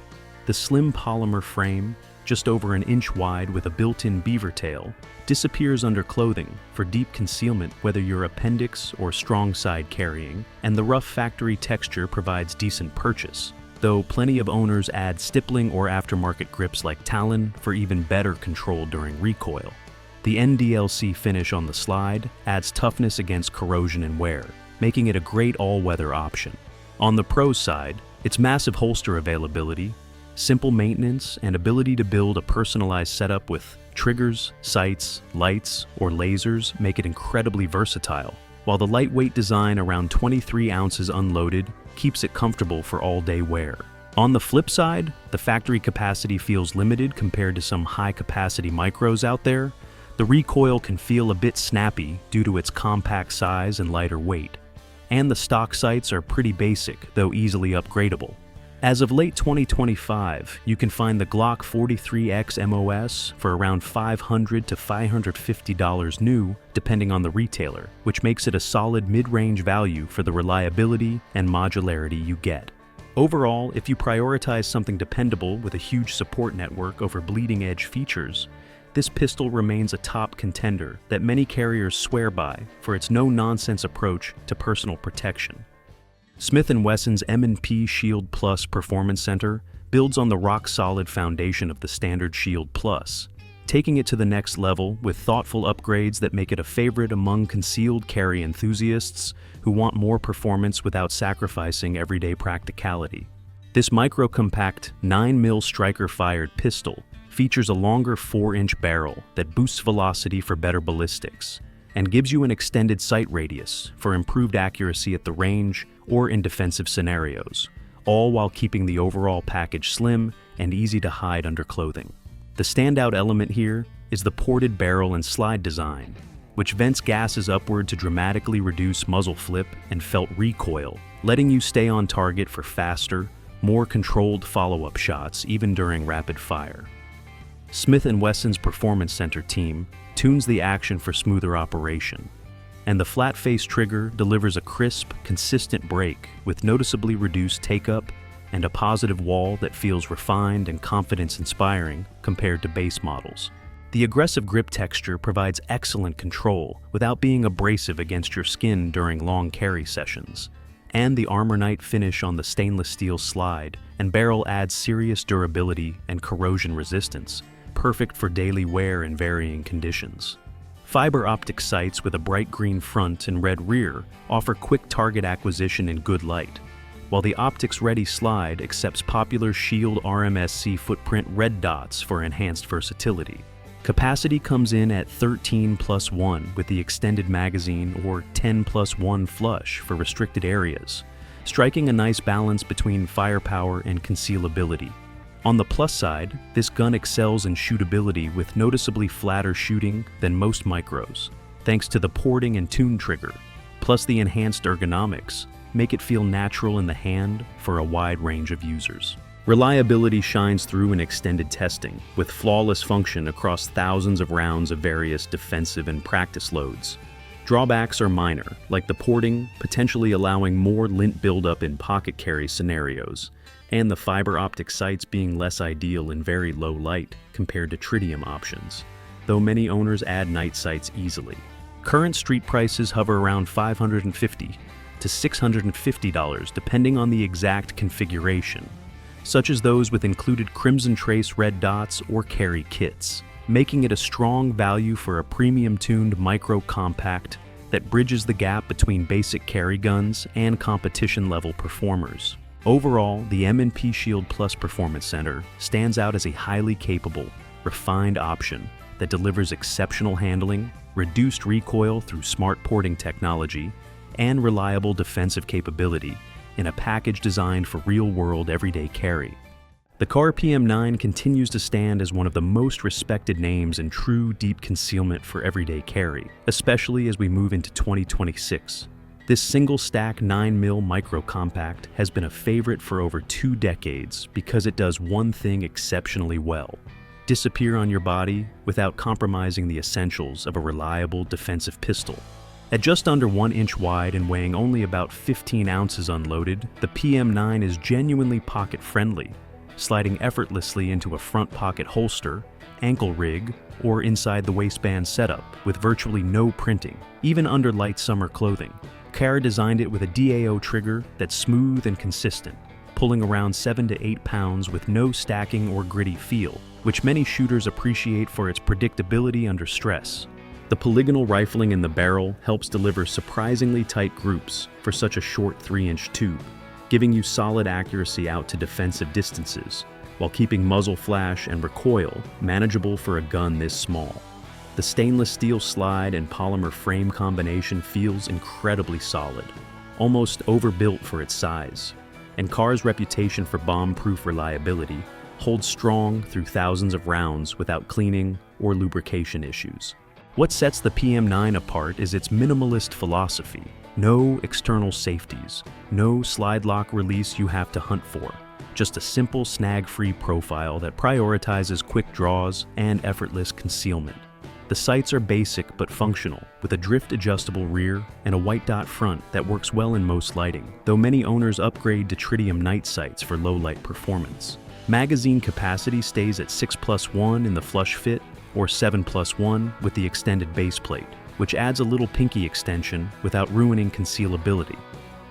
The slim polymer frame, just over an inch wide with a built-in beaver tail, disappears under clothing for deep concealment whether you're appendix or strong side carrying, and the rough factory texture provides decent purchase, though plenty of owners add stippling or aftermarket grips like Talon for even better control during recoil. The NDLC finish on the slide adds toughness against corrosion and wear, making it a great all-weather option. On the pro side, its massive holster availability, simple maintenance, and ability to build a personalized setup with triggers, sights, lights, or lasers make it incredibly versatile, while the lightweight design around 23 ounces unloaded keeps it comfortable for all-day wear. On the flip side, the factory capacity feels limited compared to some high-capacity micros out there. The recoil can feel a bit snappy due to its compact size and lighter weight. And the stock sights are pretty basic, though easily upgradable. As of late 2025, you can find the Glock 43X MOS for around $500 to $550 new, depending on the retailer, which makes it a solid mid-range value for the reliability and modularity you get. Overall, if you prioritize something dependable with a huge support network over bleeding-edge features, this pistol remains a top contender that many carriers swear by for its no-nonsense approach to personal protection. Smith & Wesson's M&P Shield Plus Performance Center builds on the rock-solid foundation of the standard Shield Plus, taking it to the next level with thoughtful upgrades that make it a favorite among concealed carry enthusiasts who want more performance without sacrificing everyday practicality. This micro-compact 9mm striker-fired pistol features a longer 4-inch barrel that boosts velocity for better ballistics and gives you an extended sight radius for improved accuracy at the range or in defensive scenarios, all while keeping the overall package slim and easy to hide under clothing. The standout element here is the ported barrel and slide design, which vents gases upward to dramatically reduce muzzle flip and felt recoil, letting you stay on target for faster, more controlled follow-up shots even during rapid fire. Smith & Wesson's Performance Center team tunes the action for smoother operation, and the flat-face trigger delivers a crisp, consistent break with noticeably reduced take-up and a positive wall that feels refined and confidence-inspiring compared to base models. The aggressive grip texture provides excellent control without being abrasive against your skin during long carry sessions, and the Armor Night finish on the stainless steel slide and barrel adds serious durability and corrosion resistance, perfect for daily wear in varying conditions. Fiber optic sights with a bright green front and red rear offer quick target acquisition in good light, while the optics-ready slide accepts popular Shield RMSC footprint red dots for enhanced versatility. Capacity comes in at 13+1 with the extended magazine or 10+1 flush for restricted areas, striking a nice balance between firepower and concealability. On the plus side, this gun excels in shootability with noticeably flatter shooting than most micros, thanks to the porting and tune trigger, plus the enhanced ergonomics make it feel natural in the hand for a wide range of users. Reliability shines through in extended testing, with flawless function across thousands of rounds of various defensive and practice loads. Drawbacks are minor, like the porting potentially allowing more lint buildup in pocket carry scenarios, and the fiber optic sights being less ideal in very low light compared to tritium options, though many owners add night sights easily. Current street prices hover around $550 to $650 depending on the exact configuration, such as those with included Crimson Trace red dots or carry kits, making it a strong value for a premium-tuned micro-compact that bridges the gap between basic carry guns and competition-level performers. Overall, the M&P Shield Plus Performance Center stands out as a highly capable, refined option that delivers exceptional handling, reduced recoil through smart porting technology, and reliable defensive capability in a package designed for real-world everyday carry. The Kahr PM9 continues to stand as one of the most respected names in true deep concealment for everyday carry, especially as we move into 2026. This single-stack 9mm micro-compact has been a favorite for over 2 decades because it does one thing exceptionally well: disappear on your body without compromising the essentials of a reliable defensive pistol. At just under 1 inch wide and weighing only about 15 ounces unloaded, the PM9 is genuinely pocket-friendly, sliding effortlessly into a front pocket holster, ankle rig, or inside the waistband setup with virtually no printing, even under light summer clothing. Kahr designed it with a DAO trigger that's smooth and consistent, pulling around 7 to 8 pounds with no stacking or gritty feel, which many shooters appreciate for its predictability under stress. The polygonal rifling in the barrel helps deliver surprisingly tight groups for such a short 3-inch tube, giving you solid accuracy out to defensive distances, while keeping muzzle flash and recoil manageable for a gun this small. The stainless steel slide and polymer frame combination feels incredibly solid, almost overbuilt for its size, and Kahr's reputation for bomb-proof reliability holds strong through thousands of rounds without cleaning or lubrication issues. What sets the PM9 apart is its minimalist philosophy. No external safeties, no slide lock release you have to hunt for, just a simple snag-free profile that prioritizes quick draws and effortless concealment. The sights are basic but functional, with a drift-adjustable rear and a white dot front that works well in most lighting, though many owners upgrade to tritium night sights for low-light performance. Magazine capacity stays at 6+1 in the flush fit, or 7+1 with the extended base plate, which adds a little pinky extension without ruining concealability.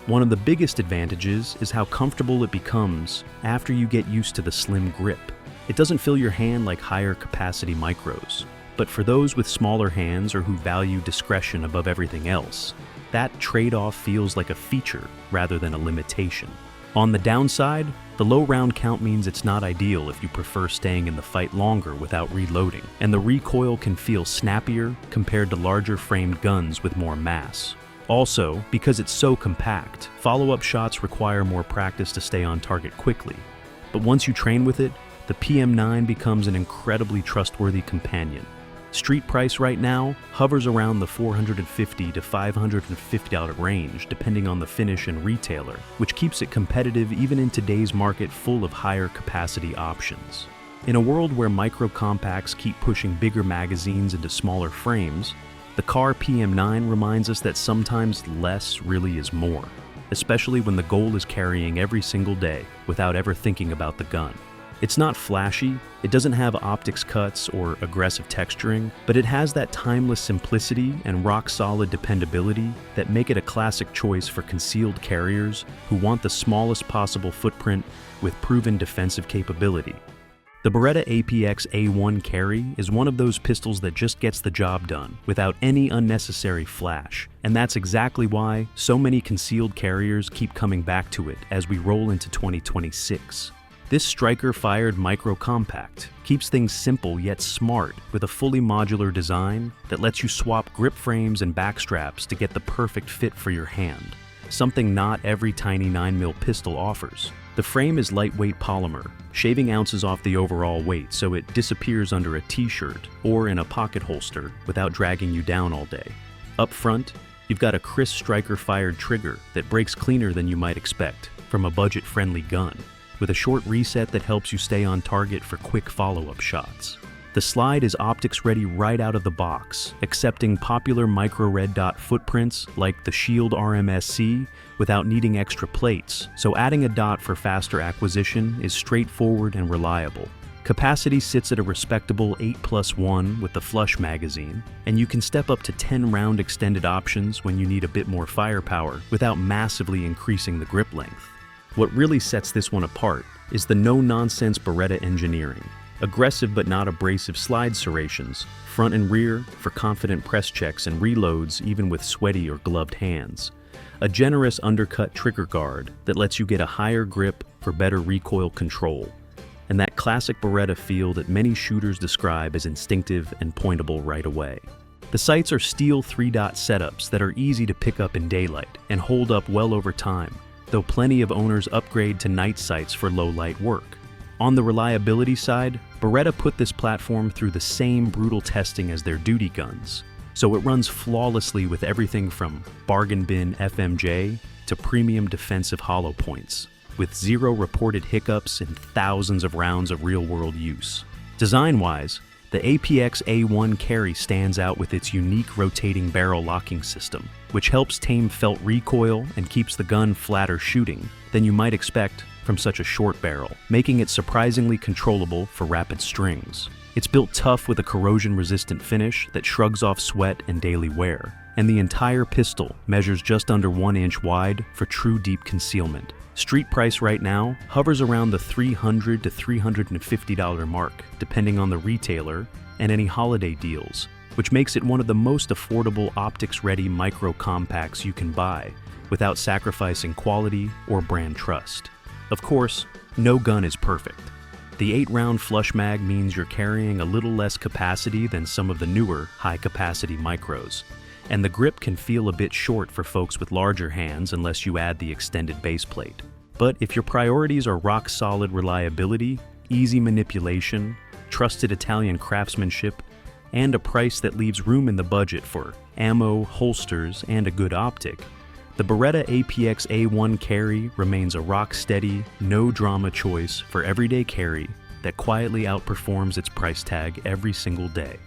One of the biggest advantages is how comfortable it becomes after you get used to the slim grip. It doesn't fill your hand like higher capacity micros. But for those with smaller hands or who value discretion above everything else, that trade-off feels like a feature rather than a limitation. On the downside, the low round count means it's not ideal if you prefer staying in the fight longer without reloading, and the recoil can feel snappier compared to larger framed guns with more mass. Also, because it's so compact, follow-up shots require more practice to stay on target quickly. But once you train with it, the PM9 becomes an incredibly trustworthy companion. Street price right now hovers around the $450 to $550 range depending on the finish and retailer, which keeps it competitive even in today's market full of higher capacity options. In a world where micro compacts keep pushing bigger magazines into smaller frames, the Kahr PM9 reminds us that sometimes less really is more, especially when the goal is carrying every single day without ever thinking about the gun. It's not flashy, it doesn't have optics cuts or aggressive texturing, but it has that timeless simplicity and rock-solid dependability that make it a classic choice for concealed carriers who want the smallest possible footprint with proven defensive capability. The Beretta APX A1 Carry is one of those pistols that just gets the job done without any unnecessary flash, and that's exactly why so many concealed carriers keep coming back to it as we roll into 2026. This striker-fired micro-compact keeps things simple yet smart with a fully modular design that lets you swap grip frames and back straps to get the perfect fit for your hand, something not every tiny 9mm pistol offers. The frame is lightweight polymer, shaving ounces off the overall weight so it disappears under a t-shirt or in a pocket holster without dragging you down all day. Up front, you've got a crisp striker-fired trigger that breaks cleaner than you might expect from a budget-friendly gun, with a short reset that helps you stay on target for quick follow-up shots. The slide is optics ready right out of the box, accepting popular micro red dot footprints like the Shield RMSC without needing extra plates, so adding a dot for faster acquisition is straightforward and reliable. Capacity sits at a respectable 8+1 with the flush magazine, and you can step up to 10-round extended options when you need a bit more firepower without massively increasing the grip length. What really sets this one apart is the no-nonsense Beretta engineering. Aggressive but not abrasive slide serrations, front and rear for confident press checks and reloads even with sweaty or gloved hands. A generous undercut trigger guard that lets you get a higher grip for better recoil control. And that classic Beretta feel that many shooters describe as instinctive and pointable right away. The sights are steel 3-dot setups that are easy to pick up in daylight and hold up well over time, though plenty of owners upgrade to night sights for low-light work. On the reliability side, Beretta put this platform through the same brutal testing as their duty guns, so it runs flawlessly with everything from bargain bin FMJ to premium defensive hollow points, with zero reported hiccups and thousands of rounds of real-world use. Design-wise, the APX A1 Carry stands out with its unique rotating barrel locking system, which helps tame felt recoil and keeps the gun flatter shooting than you might expect from such a short barrel, making it surprisingly controllable for rapid strings. It's built tough with a corrosion-resistant finish that shrugs off sweat and daily wear, and the entire pistol measures just under 1 inch wide for true deep concealment. Street price right now hovers around the $300 to $350 mark, depending on the retailer and any holiday deals, which makes it one of the most affordable optics-ready micro-compacts you can buy without sacrificing quality or brand trust. Of course, no gun is perfect. The 8-round flush mag means you're carrying a little less capacity than some of the newer high-capacity micros, and the grip can feel a bit short for folks with larger hands unless you add the extended base plate. But if your priorities are rock-solid reliability, easy manipulation, trusted Italian craftsmanship, and a price that leaves room in the budget for ammo, holsters, and a good optic, The Beretta APX A1 Carry remains a rock-steady, no-drama choice for everyday carry that quietly outperforms its price tag every single day.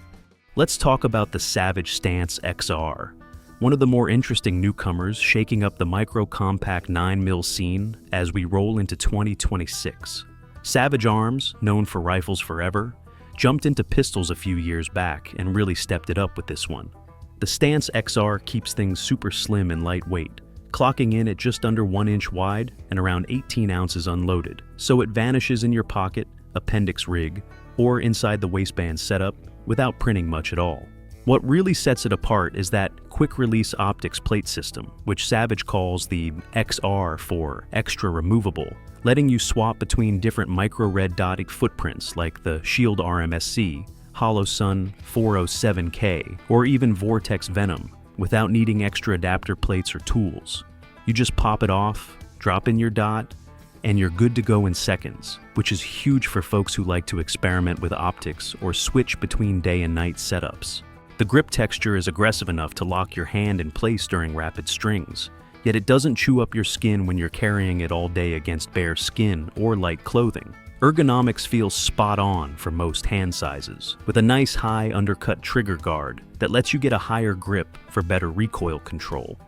Let's talk about the Savage Stance XR, one of the more interesting newcomers shaking up the micro-compact 9mm scene as we roll into 2026. Savage Arms, known for rifles forever, jumped into pistols a few years back and really stepped it up with this one. The Stance XR keeps things super slim and lightweight, clocking in at just under 1 inch wide and around 18 ounces unloaded, so it vanishes in your pocket, appendix rig, or inside the waistband setup without printing much at all. What really sets it apart is that quick-release optics plate system, which Savage calls the XR for extra removable, letting you swap between different micro-red dotted footprints like the Shield RMSC, HoloSun 407K, or even Vortex Venom, without needing extra adapter plates or tools. You just pop it off, drop in your dot, and you're good to go in seconds, which is huge for folks who like to experiment with optics or switch between day and night setups. The grip texture is aggressive enough to lock your hand in place during rapid strings, yet it doesn't chew up your skin when you're carrying it all day against bare skin or light clothing. Ergonomics feels spot on for most hand sizes, with a nice high undercut trigger guard that lets you get a higher grip for better recoil control.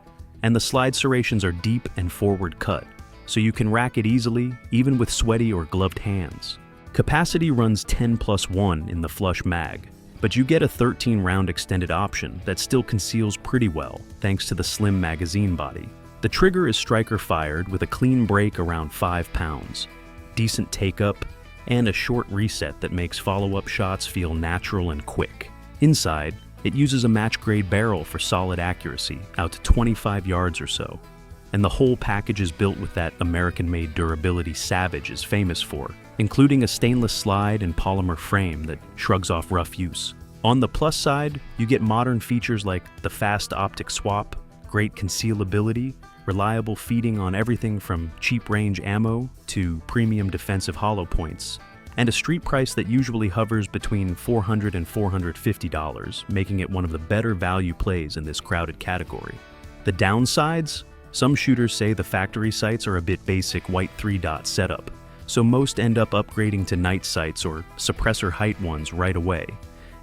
And the slide serrations are deep and forward cut, so you can rack it easily even with sweaty or gloved hands. Capacity runs 10+1 in the flush mag, but you get a 13-round extended option that still conceals pretty well thanks to the slim magazine body. The trigger is striker fired with a clean break around 5 pounds, decent take-up, and a short reset that makes follow-up shots feel natural and quick. Inside, it uses a match-grade barrel for solid accuracy out to 25 yards or so, and the whole package is built with that American-made durability Savage is famous for, including a stainless slide and polymer frame that shrugs off rough use. On the plus side, you get modern features like the fast optic swap, great concealability, reliable feeding on everything from cheap range ammo to premium defensive hollow points, and a street price that usually hovers between $400 and $450, making it one of the better value plays in this crowded category. The downsides? Some shooters say the factory sights are a bit basic white 3-dot setup, so most end up upgrading to night sights or suppressor height ones right away.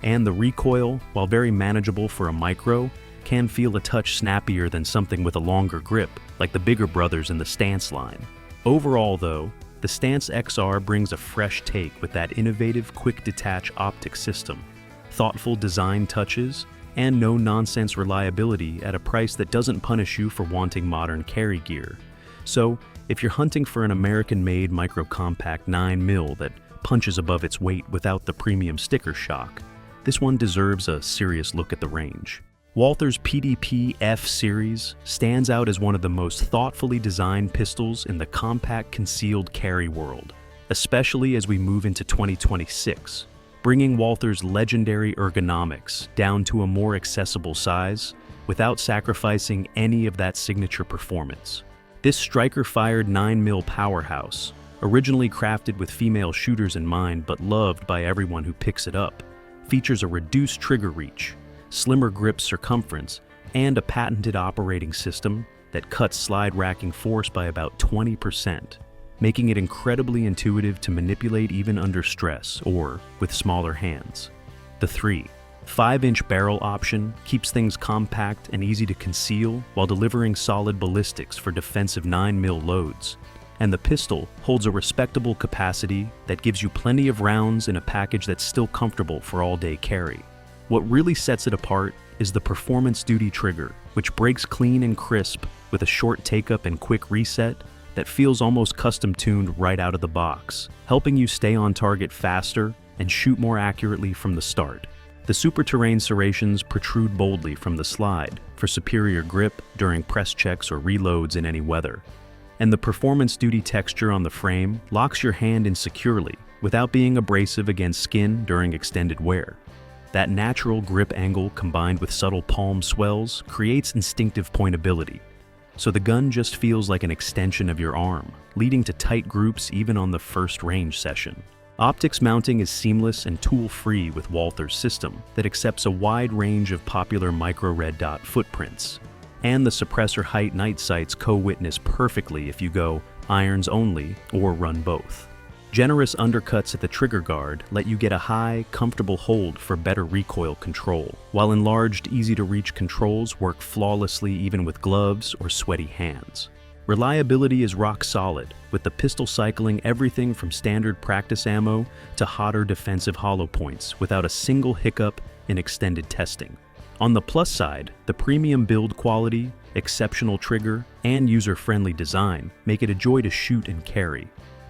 And the recoil, while very manageable for a micro, can feel a touch snappier than something with a longer grip, like the bigger brothers in the Stance line. Overall though, the Stance XR brings a fresh take with that innovative quick-detach optic system, thoughtful design touches, and no-nonsense reliability at a price that doesn't punish you for wanting modern carry gear. So, if you're hunting for an American-made micro-compact 9mm that punches above its weight without the premium sticker shock, this one deserves a serious look at the range. Walther's PDP F-Series stands out as one of the most thoughtfully designed pistols in the compact concealed carry world, especially as we move into 2026, bringing Walther's legendary ergonomics down to a more accessible size without sacrificing any of that signature performance. This striker-fired 9mm powerhouse, originally crafted with female shooters in mind but loved by everyone who picks it up, features a reduced trigger reach, slimmer grip circumference, and a patented operating system that cuts slide racking force by about 20%, making it incredibly intuitive to manipulate even under stress or with smaller hands. The 3.5-inch barrel option keeps things compact and easy to conceal while delivering solid ballistics for defensive 9mm loads, and the pistol holds a respectable capacity that gives you plenty of rounds in a package that's still comfortable for all-day carry. What really sets it apart is the performance duty trigger, which breaks clean and crisp with a short take-up and quick reset that feels almost custom-tuned right out of the box, helping you stay on target faster and shoot more accurately from the start. The super terrain serrations protrude boldly from the slide for superior grip during press checks or reloads in any weather. And the performance duty texture on the frame locks your hand in securely without being abrasive against skin during extended wear. That natural grip angle combined with subtle palm swells creates instinctive pointability, so the gun just feels like an extension of your arm, leading to tight groups even on the first range session. Optics mounting is seamless and tool-free with Walther's system that accepts a wide range of popular micro red dot footprints, And the suppressor height night sights co-witness perfectly if you go irons only or run both. Generous undercuts at the trigger guard let you get a high, comfortable hold for better recoil control, while enlarged, easy-to-reach controls work flawlessly even with gloves or sweaty hands. Reliability is rock solid, with the pistol cycling everything from standard practice ammo to hotter defensive hollow points without a single hiccup in extended testing. On the plus side, the premium build quality, exceptional trigger, and user-friendly design make it a joy to shoot and carry.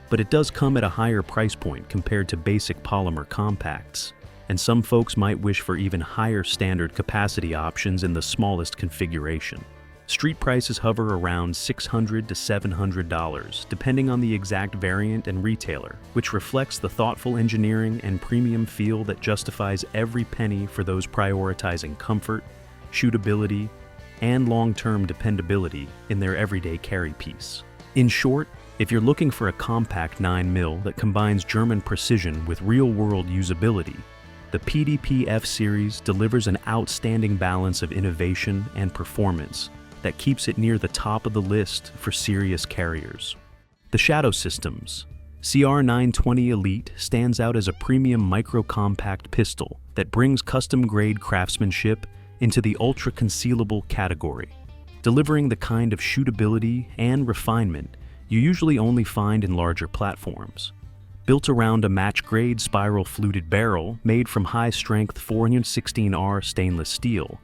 But it does come at a higher price point compared to basic polymer compacts, and some folks might wish for even higher standard capacity options in the smallest configuration. Street prices hover around $600 to $700, depending on the exact variant and retailer, which reflects the thoughtful engineering and premium feel that justifies every penny for those prioritizing comfort, shootability, and long-term dependability in their everyday carry piece. In short, if you're looking for a compact 9mm that combines German precision with real-world usability, the PDP F-Series delivers an outstanding balance of innovation and performance that keeps it near the top of the list for serious carriers. The Shadow Systems CR920 Elite stands out as a premium micro-compact pistol that brings custom-grade craftsmanship into the ultra-concealable category, delivering the kind of shootability and refinement you usually only find in larger platforms. Built around a match-grade spiral-fluted barrel made from high-strength 416R stainless steel,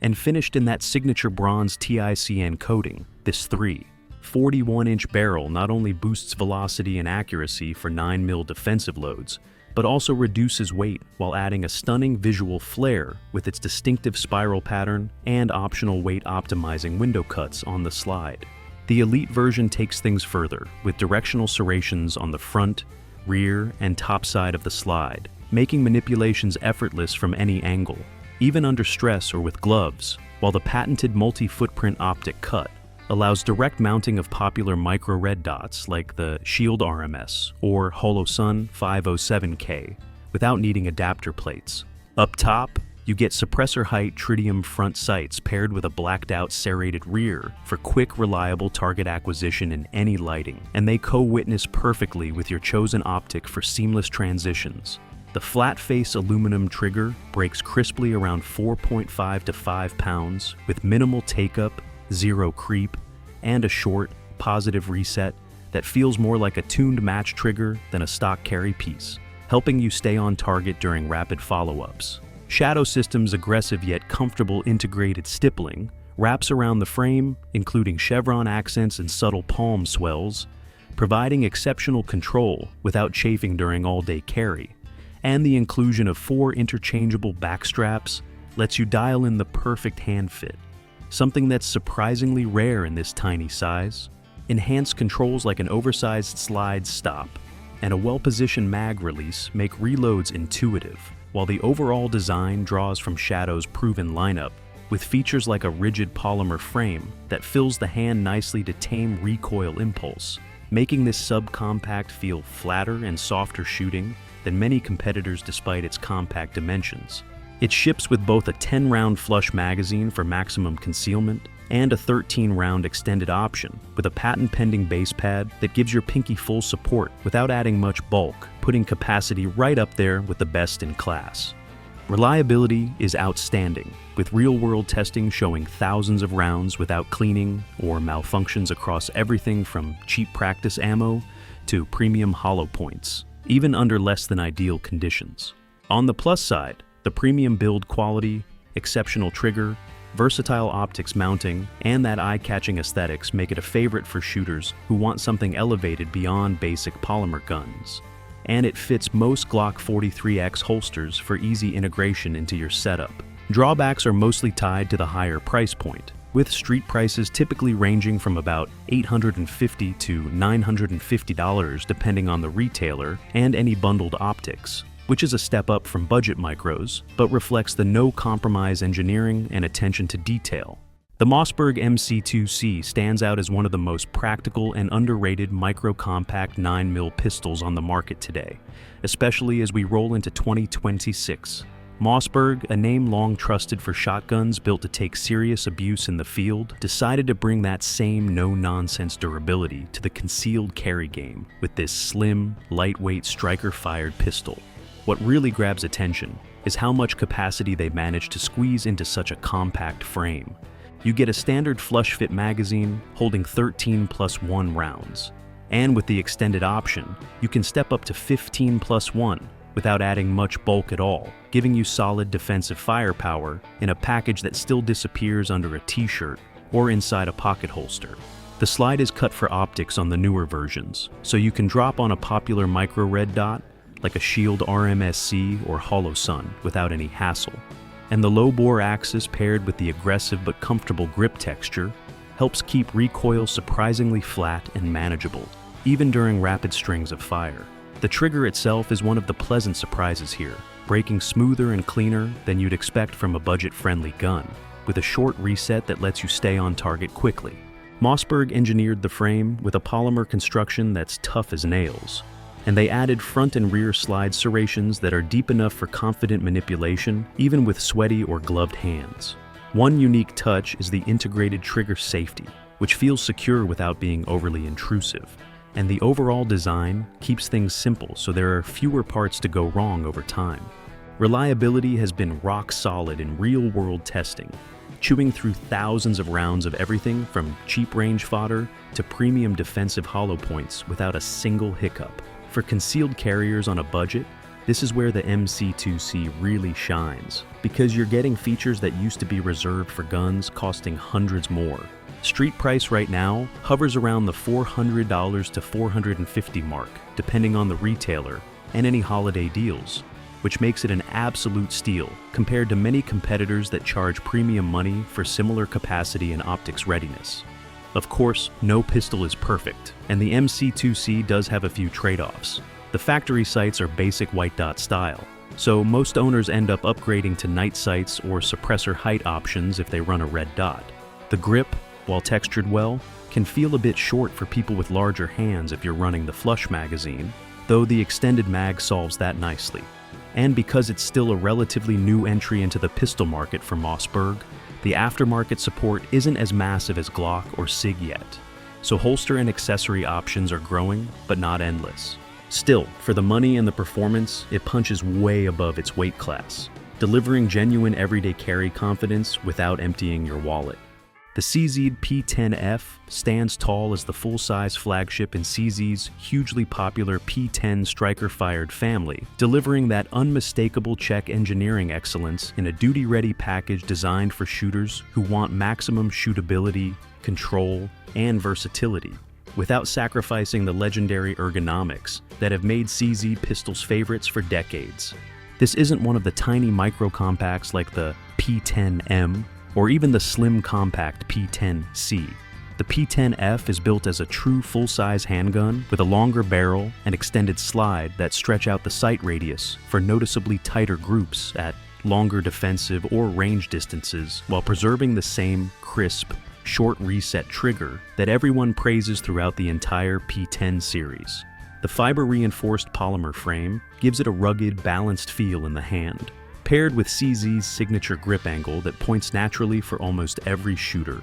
and finished in that signature bronze TICN coating, this 41-inch barrel not only boosts velocity and accuracy for 9mm defensive loads, but also reduces weight while adding a stunning visual flair with its distinctive spiral pattern and optional weight-optimizing window cuts on the slide. The Elite version takes things further, with directional serrations on the front, rear, and top side of the slide, making manipulations effortless from any angle, even under stress or with gloves, while the patented multi-footprint optic cut allows direct mounting of popular micro-red dots like the Shield RMS or Holosun 507K without needing adapter plates. Up top, you get suppressor height tritium front sights paired with a blacked-out serrated rear for quick, reliable target acquisition in any lighting, and they co-witness perfectly with your chosen optic for seamless transitions. The flat-face aluminum trigger breaks crisply around 4.5 to 5 pounds with minimal take-up, zero creep, and a short, positive reset that feels more like a tuned match trigger than a stock carry piece, helping you stay on target during rapid follow-ups. Shadow Systems' aggressive yet comfortable integrated stippling wraps around the frame, including chevron accents and subtle palm swells, providing exceptional control without chafing during all-day carry. And the inclusion of 4 interchangeable back straps lets you dial in the perfect hand fit, something that's surprisingly rare in this tiny size. Enhanced controls like an oversized slide stop and a well-positioned mag release make reloads intuitive, while the overall design draws from Shadow's proven lineup, with features like a rigid polymer frame that fills the hand nicely to tame recoil impulse, making this subcompact feel flatter and softer shooting than many competitors despite its compact dimensions. It ships with both a 10-round flush magazine for maximum concealment and a 13-round extended option with a patent-pending base pad that gives your pinky full support without adding much bulk, putting capacity right up there with the best in class. Reliability is outstanding, with real-world testing showing thousands of rounds without cleaning or malfunctions across everything from cheap practice ammo to premium hollow points, even under less than ideal conditions. On the plus side, the premium build quality, exceptional trigger, versatile optics mounting, and that eye-catching aesthetics make it a favorite for shooters who want something elevated beyond basic polymer guns. And it fits most Glock 43X holsters for easy integration into your setup. Drawbacks are mostly tied to the higher price point, with street prices typically ranging from about $850 to $950 depending on the retailer and any bundled optics, which is a step up from budget micros, but reflects the no-compromise engineering and attention to detail. The Mossberg MC2c stands out as one of the most practical and underrated micro-compact 9mm pistols on the market today, especially as we roll into 2026. Mossberg, a name long trusted for shotguns built to take serious abuse in the field, decided to bring that same no-nonsense durability to the concealed carry game with this slim, lightweight striker-fired pistol. What really grabs attention is how much capacity they managed to squeeze into such a compact frame. You get a standard flush-fit magazine holding 13+1 rounds. And with the extended option, you can step up to 15+1 without adding much bulk at all, giving you solid defensive firepower in a package that still disappears under a t-shirt or inside a pocket holster. The slide is cut for optics on the newer versions, so you can drop on a popular micro red dot like a Shield RMSC or Hollow Sun without any hassle. And the low-bore axis paired with the aggressive but comfortable grip texture helps keep recoil surprisingly flat and manageable, even during rapid strings of fire. The trigger itself is one of the pleasant surprises here, breaking smoother and cleaner than you'd expect from a budget-friendly gun, with a short reset that lets you stay on target quickly. Mossberg engineered the frame with a polymer construction that's tough as nails, and they added front and rear slide serrations that are deep enough for confident manipulation, even with sweaty or gloved hands. One unique touch is the integrated trigger safety, which feels secure without being overly intrusive. And the overall design keeps things simple so there are fewer parts to go wrong over time. Reliability has been rock solid in real-world testing, chewing through thousands of rounds of everything from cheap range fodder to premium defensive hollow points without a single hiccup. For concealed carriers on a budget, this is where the MC2c really shines, because you're getting features that used to be reserved for guns costing hundreds more. Street price right now hovers around the $400 to $450 mark, depending on the retailer and any holiday deals, which makes it an absolute steal compared to many competitors that charge premium money for similar capacity and optics readiness. Of course, no pistol is perfect, and the MC2c does have a few trade-offs. The factory sights are basic white dot style, so most owners end up upgrading to night sights or suppressor height options if they run a red dot. The grip, while textured well, can feel a bit short for people with larger hands if you're running the flush magazine, though the extended mag solves that nicely. And because it's still a relatively new entry into the pistol market for Mossberg, the aftermarket support isn't as massive as Glock or SIG yet, so holster and accessory options are growing, but not endless. Still, for the money and the performance, it punches way above its weight class, delivering genuine everyday carry confidence without emptying your wallet. The CZ P10F stands tall as the full-size flagship in CZ's hugely popular P10 striker-fired family, delivering that unmistakable Czech engineering excellence in a duty-ready package designed for shooters who want maximum shootability, control, and versatility, without sacrificing the legendary ergonomics that have made CZ pistols favorites for decades. This isn't one of the tiny micro-compacts like the P10M, or even the slim compact P10C. The P10F is built as a true full-size handgun with a longer barrel and extended slide that stretch out the sight radius for noticeably tighter groups at longer defensive or range distances while preserving the same crisp, short reset trigger that everyone praises throughout the entire P10 series. The fiber-reinforced polymer frame gives it a rugged, balanced feel in the hand, paired with CZ's signature grip angle that points naturally for almost every shooter,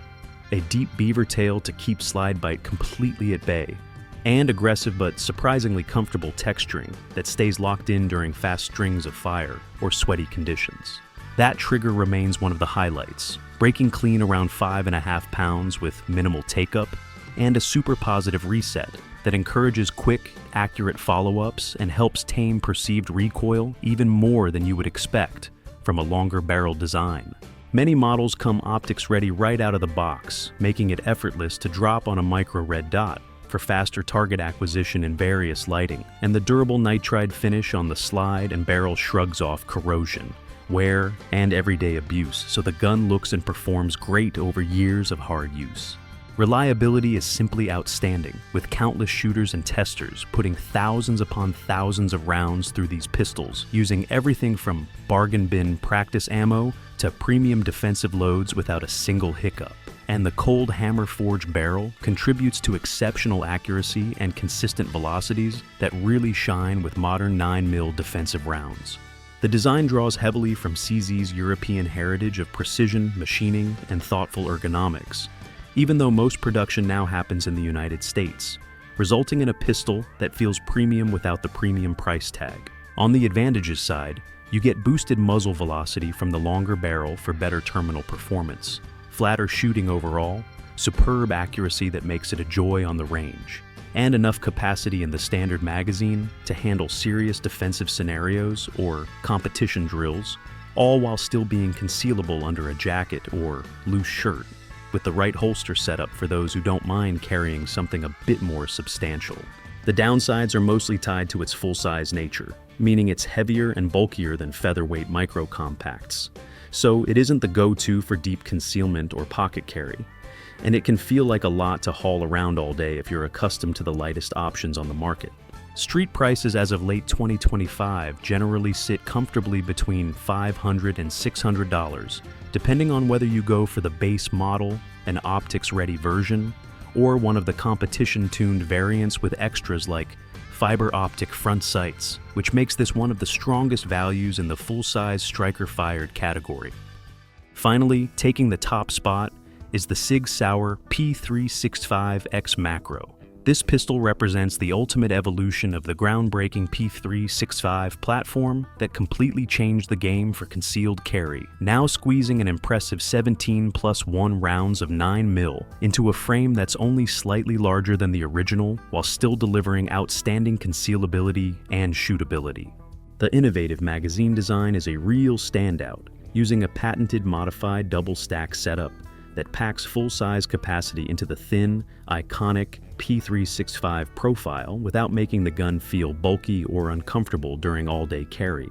a deep beaver tail to keep slide bite completely at bay, and aggressive but surprisingly comfortable texturing that stays locked in during fast strings of fire or sweaty conditions. That trigger remains one of the highlights, breaking clean around 5.5 pounds with minimal take-up, and a super positive reset that encourages quick, accurate follow-ups and helps tame perceived recoil even more than you would expect from a longer barrel design. Many models come optics ready right out of the box, making it effortless to drop on a micro red dot for faster target acquisition in various lighting, and the durable nitride finish on the slide and barrel shrugs off corrosion, wear, and everyday abuse, so the gun looks and performs great over years of hard use. Reliability is simply outstanding, with countless shooters and testers putting thousands upon thousands of rounds through these pistols, using everything from bargain bin practice ammo to premium defensive loads without a single hiccup. And the cold hammer forged barrel contributes to exceptional accuracy and consistent velocities that really shine with modern 9mm defensive rounds. The design draws heavily from CZ's European heritage of precision, machining, and thoughtful ergonomics, even though most production now happens in the United States, resulting in a pistol that feels premium without the premium price tag. On the advantages side, you get boosted muzzle velocity from the longer barrel for better terminal performance, flatter shooting overall, superb accuracy that makes it a joy on the range, and enough capacity in the standard magazine to handle serious defensive scenarios or competition drills, all while still being concealable under a jacket or loose shirt, with the right holster setup for those who don't mind carrying something a bit more substantial. The downsides are mostly tied to its full-size nature, meaning it's heavier and bulkier than featherweight micro compacts. So it isn't the go-to for deep concealment or pocket carry, and it can feel like a lot to haul around all day if you're accustomed to the lightest options on the market. Street prices as of late 2025 generally sit comfortably between $500 and $600, depending on whether you go for the base model, an optics-ready version, or one of the competition-tuned variants with extras like fiber optic front sights, which makes this one of the strongest values in the full-size striker-fired category. Finally, taking the top spot is the SIG Sauer P365X Macro. This pistol represents the ultimate evolution of the groundbreaking P365 platform that completely changed the game for concealed carry, now squeezing an impressive 17+1 rounds of 9mm into a frame that's only slightly larger than the original while still delivering outstanding concealability and shootability. The innovative magazine design is a real standout, using a patented modified double-stack setup that packs full-size capacity into the thin, iconic P365 profile without making the gun feel bulky or uncomfortable during all-day carry.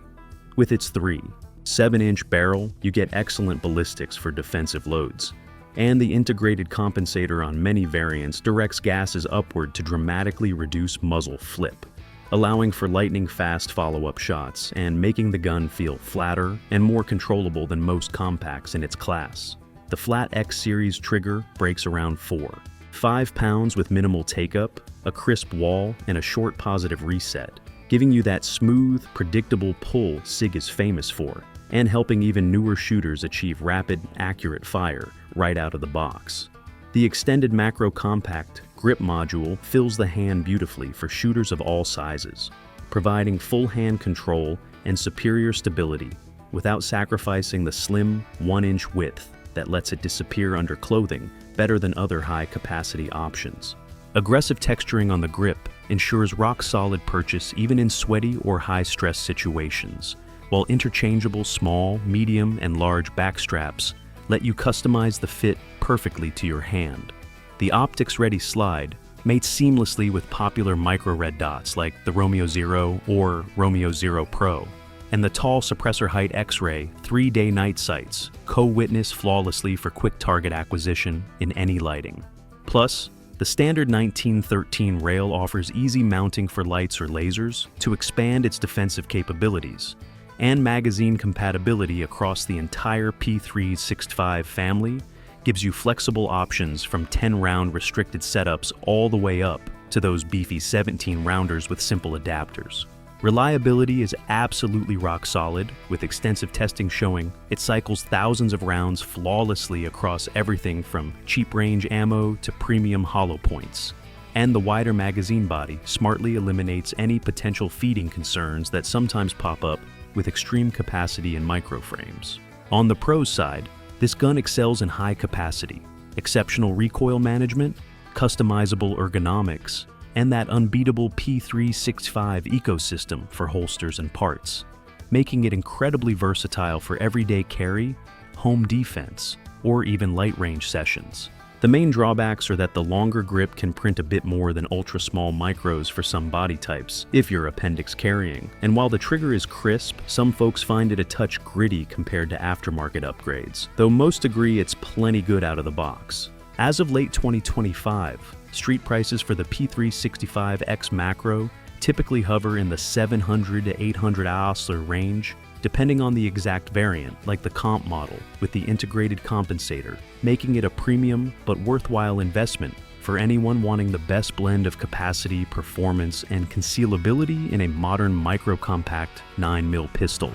With its 3.7-inch barrel, you get excellent ballistics for defensive loads, and the integrated compensator on many variants directs gases upward to dramatically reduce muzzle flip, allowing for lightning-fast follow-up shots and making the gun feel flatter and more controllable than most compacts in its class. The flat X-Series trigger breaks around 4.5 pounds with minimal take-up, a crisp wall, and a short positive reset, giving you that smooth, predictable pull SIG is famous for, and helping even newer shooters achieve rapid, accurate fire right out of the box. The extended macro compact grip module fills the hand beautifully for shooters of all sizes, providing full hand control and superior stability without sacrificing the slim 1-inch width that lets it disappear under clothing better than other high-capacity options. Aggressive texturing on the grip ensures rock-solid purchase even in sweaty or high-stress situations, while interchangeable small, medium, and large back straps let you customize the fit perfectly to your hand. The optics-ready slide mates seamlessly with popular micro-red dots like the Romeo Zero or Romeo Zero Pro, and the tall suppressor height X-ray 3-day night sights co-witness flawlessly for quick target acquisition in any lighting. Plus, the standard 1913 rail offers easy mounting for lights or lasers to expand its defensive capabilities, and magazine compatibility across the entire P365 family gives you flexible options from 10-round restricted setups all the way up to those beefy 17-rounders with simple adapters. Reliability is absolutely rock solid, with extensive testing showing it cycles thousands of rounds flawlessly across everything from cheap range ammo to premium hollow points. And the wider magazine body smartly eliminates any potential feeding concerns that sometimes pop up with extreme capacity in microframes. On the pros side, this gun excels in high capacity, exceptional recoil management, customizable ergonomics, and that unbeatable P365 ecosystem for holsters and parts, making it incredibly versatile for everyday carry, home defense, or even light-range sessions. The main drawbacks are that the longer grip can print a bit more than ultra-small micros for some body types, if you're appendix carrying, and while the trigger is crisp, some folks find it a touch gritty compared to aftermarket upgrades, though most agree it's plenty good out of the box. As of late 2025, street prices for the P365X Macro typically hover in the $700 to $800 range, depending on the exact variant, like the comp model with the integrated compensator, making it a premium but worthwhile investment for anyone wanting the best blend of capacity, performance, and concealability in a modern micro-compact 9mm pistol.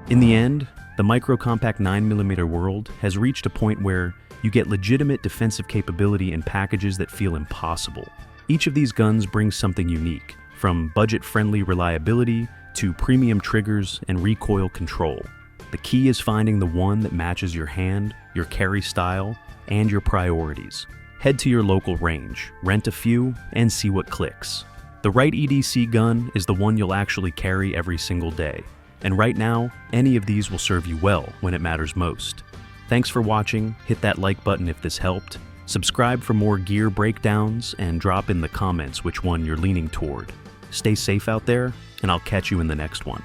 In the end, the micro-compact 9mm world has reached a point where you get legitimate defensive capability in packages that feel impossible. Each of these guns brings something unique, from budget-friendly reliability to premium triggers and recoil control. The key is finding the one that matches your hand, your carry style, and your priorities. Head to your local range, rent a few, and see what clicks. The right EDC gun is the one you'll actually carry every single day. And right now, any of these will serve you well when it matters most. Thanks for watching, hit that like button if this helped, subscribe for more gear breakdowns, and drop in the comments which one you're leaning toward. Stay safe out there, and I'll catch you in the next one.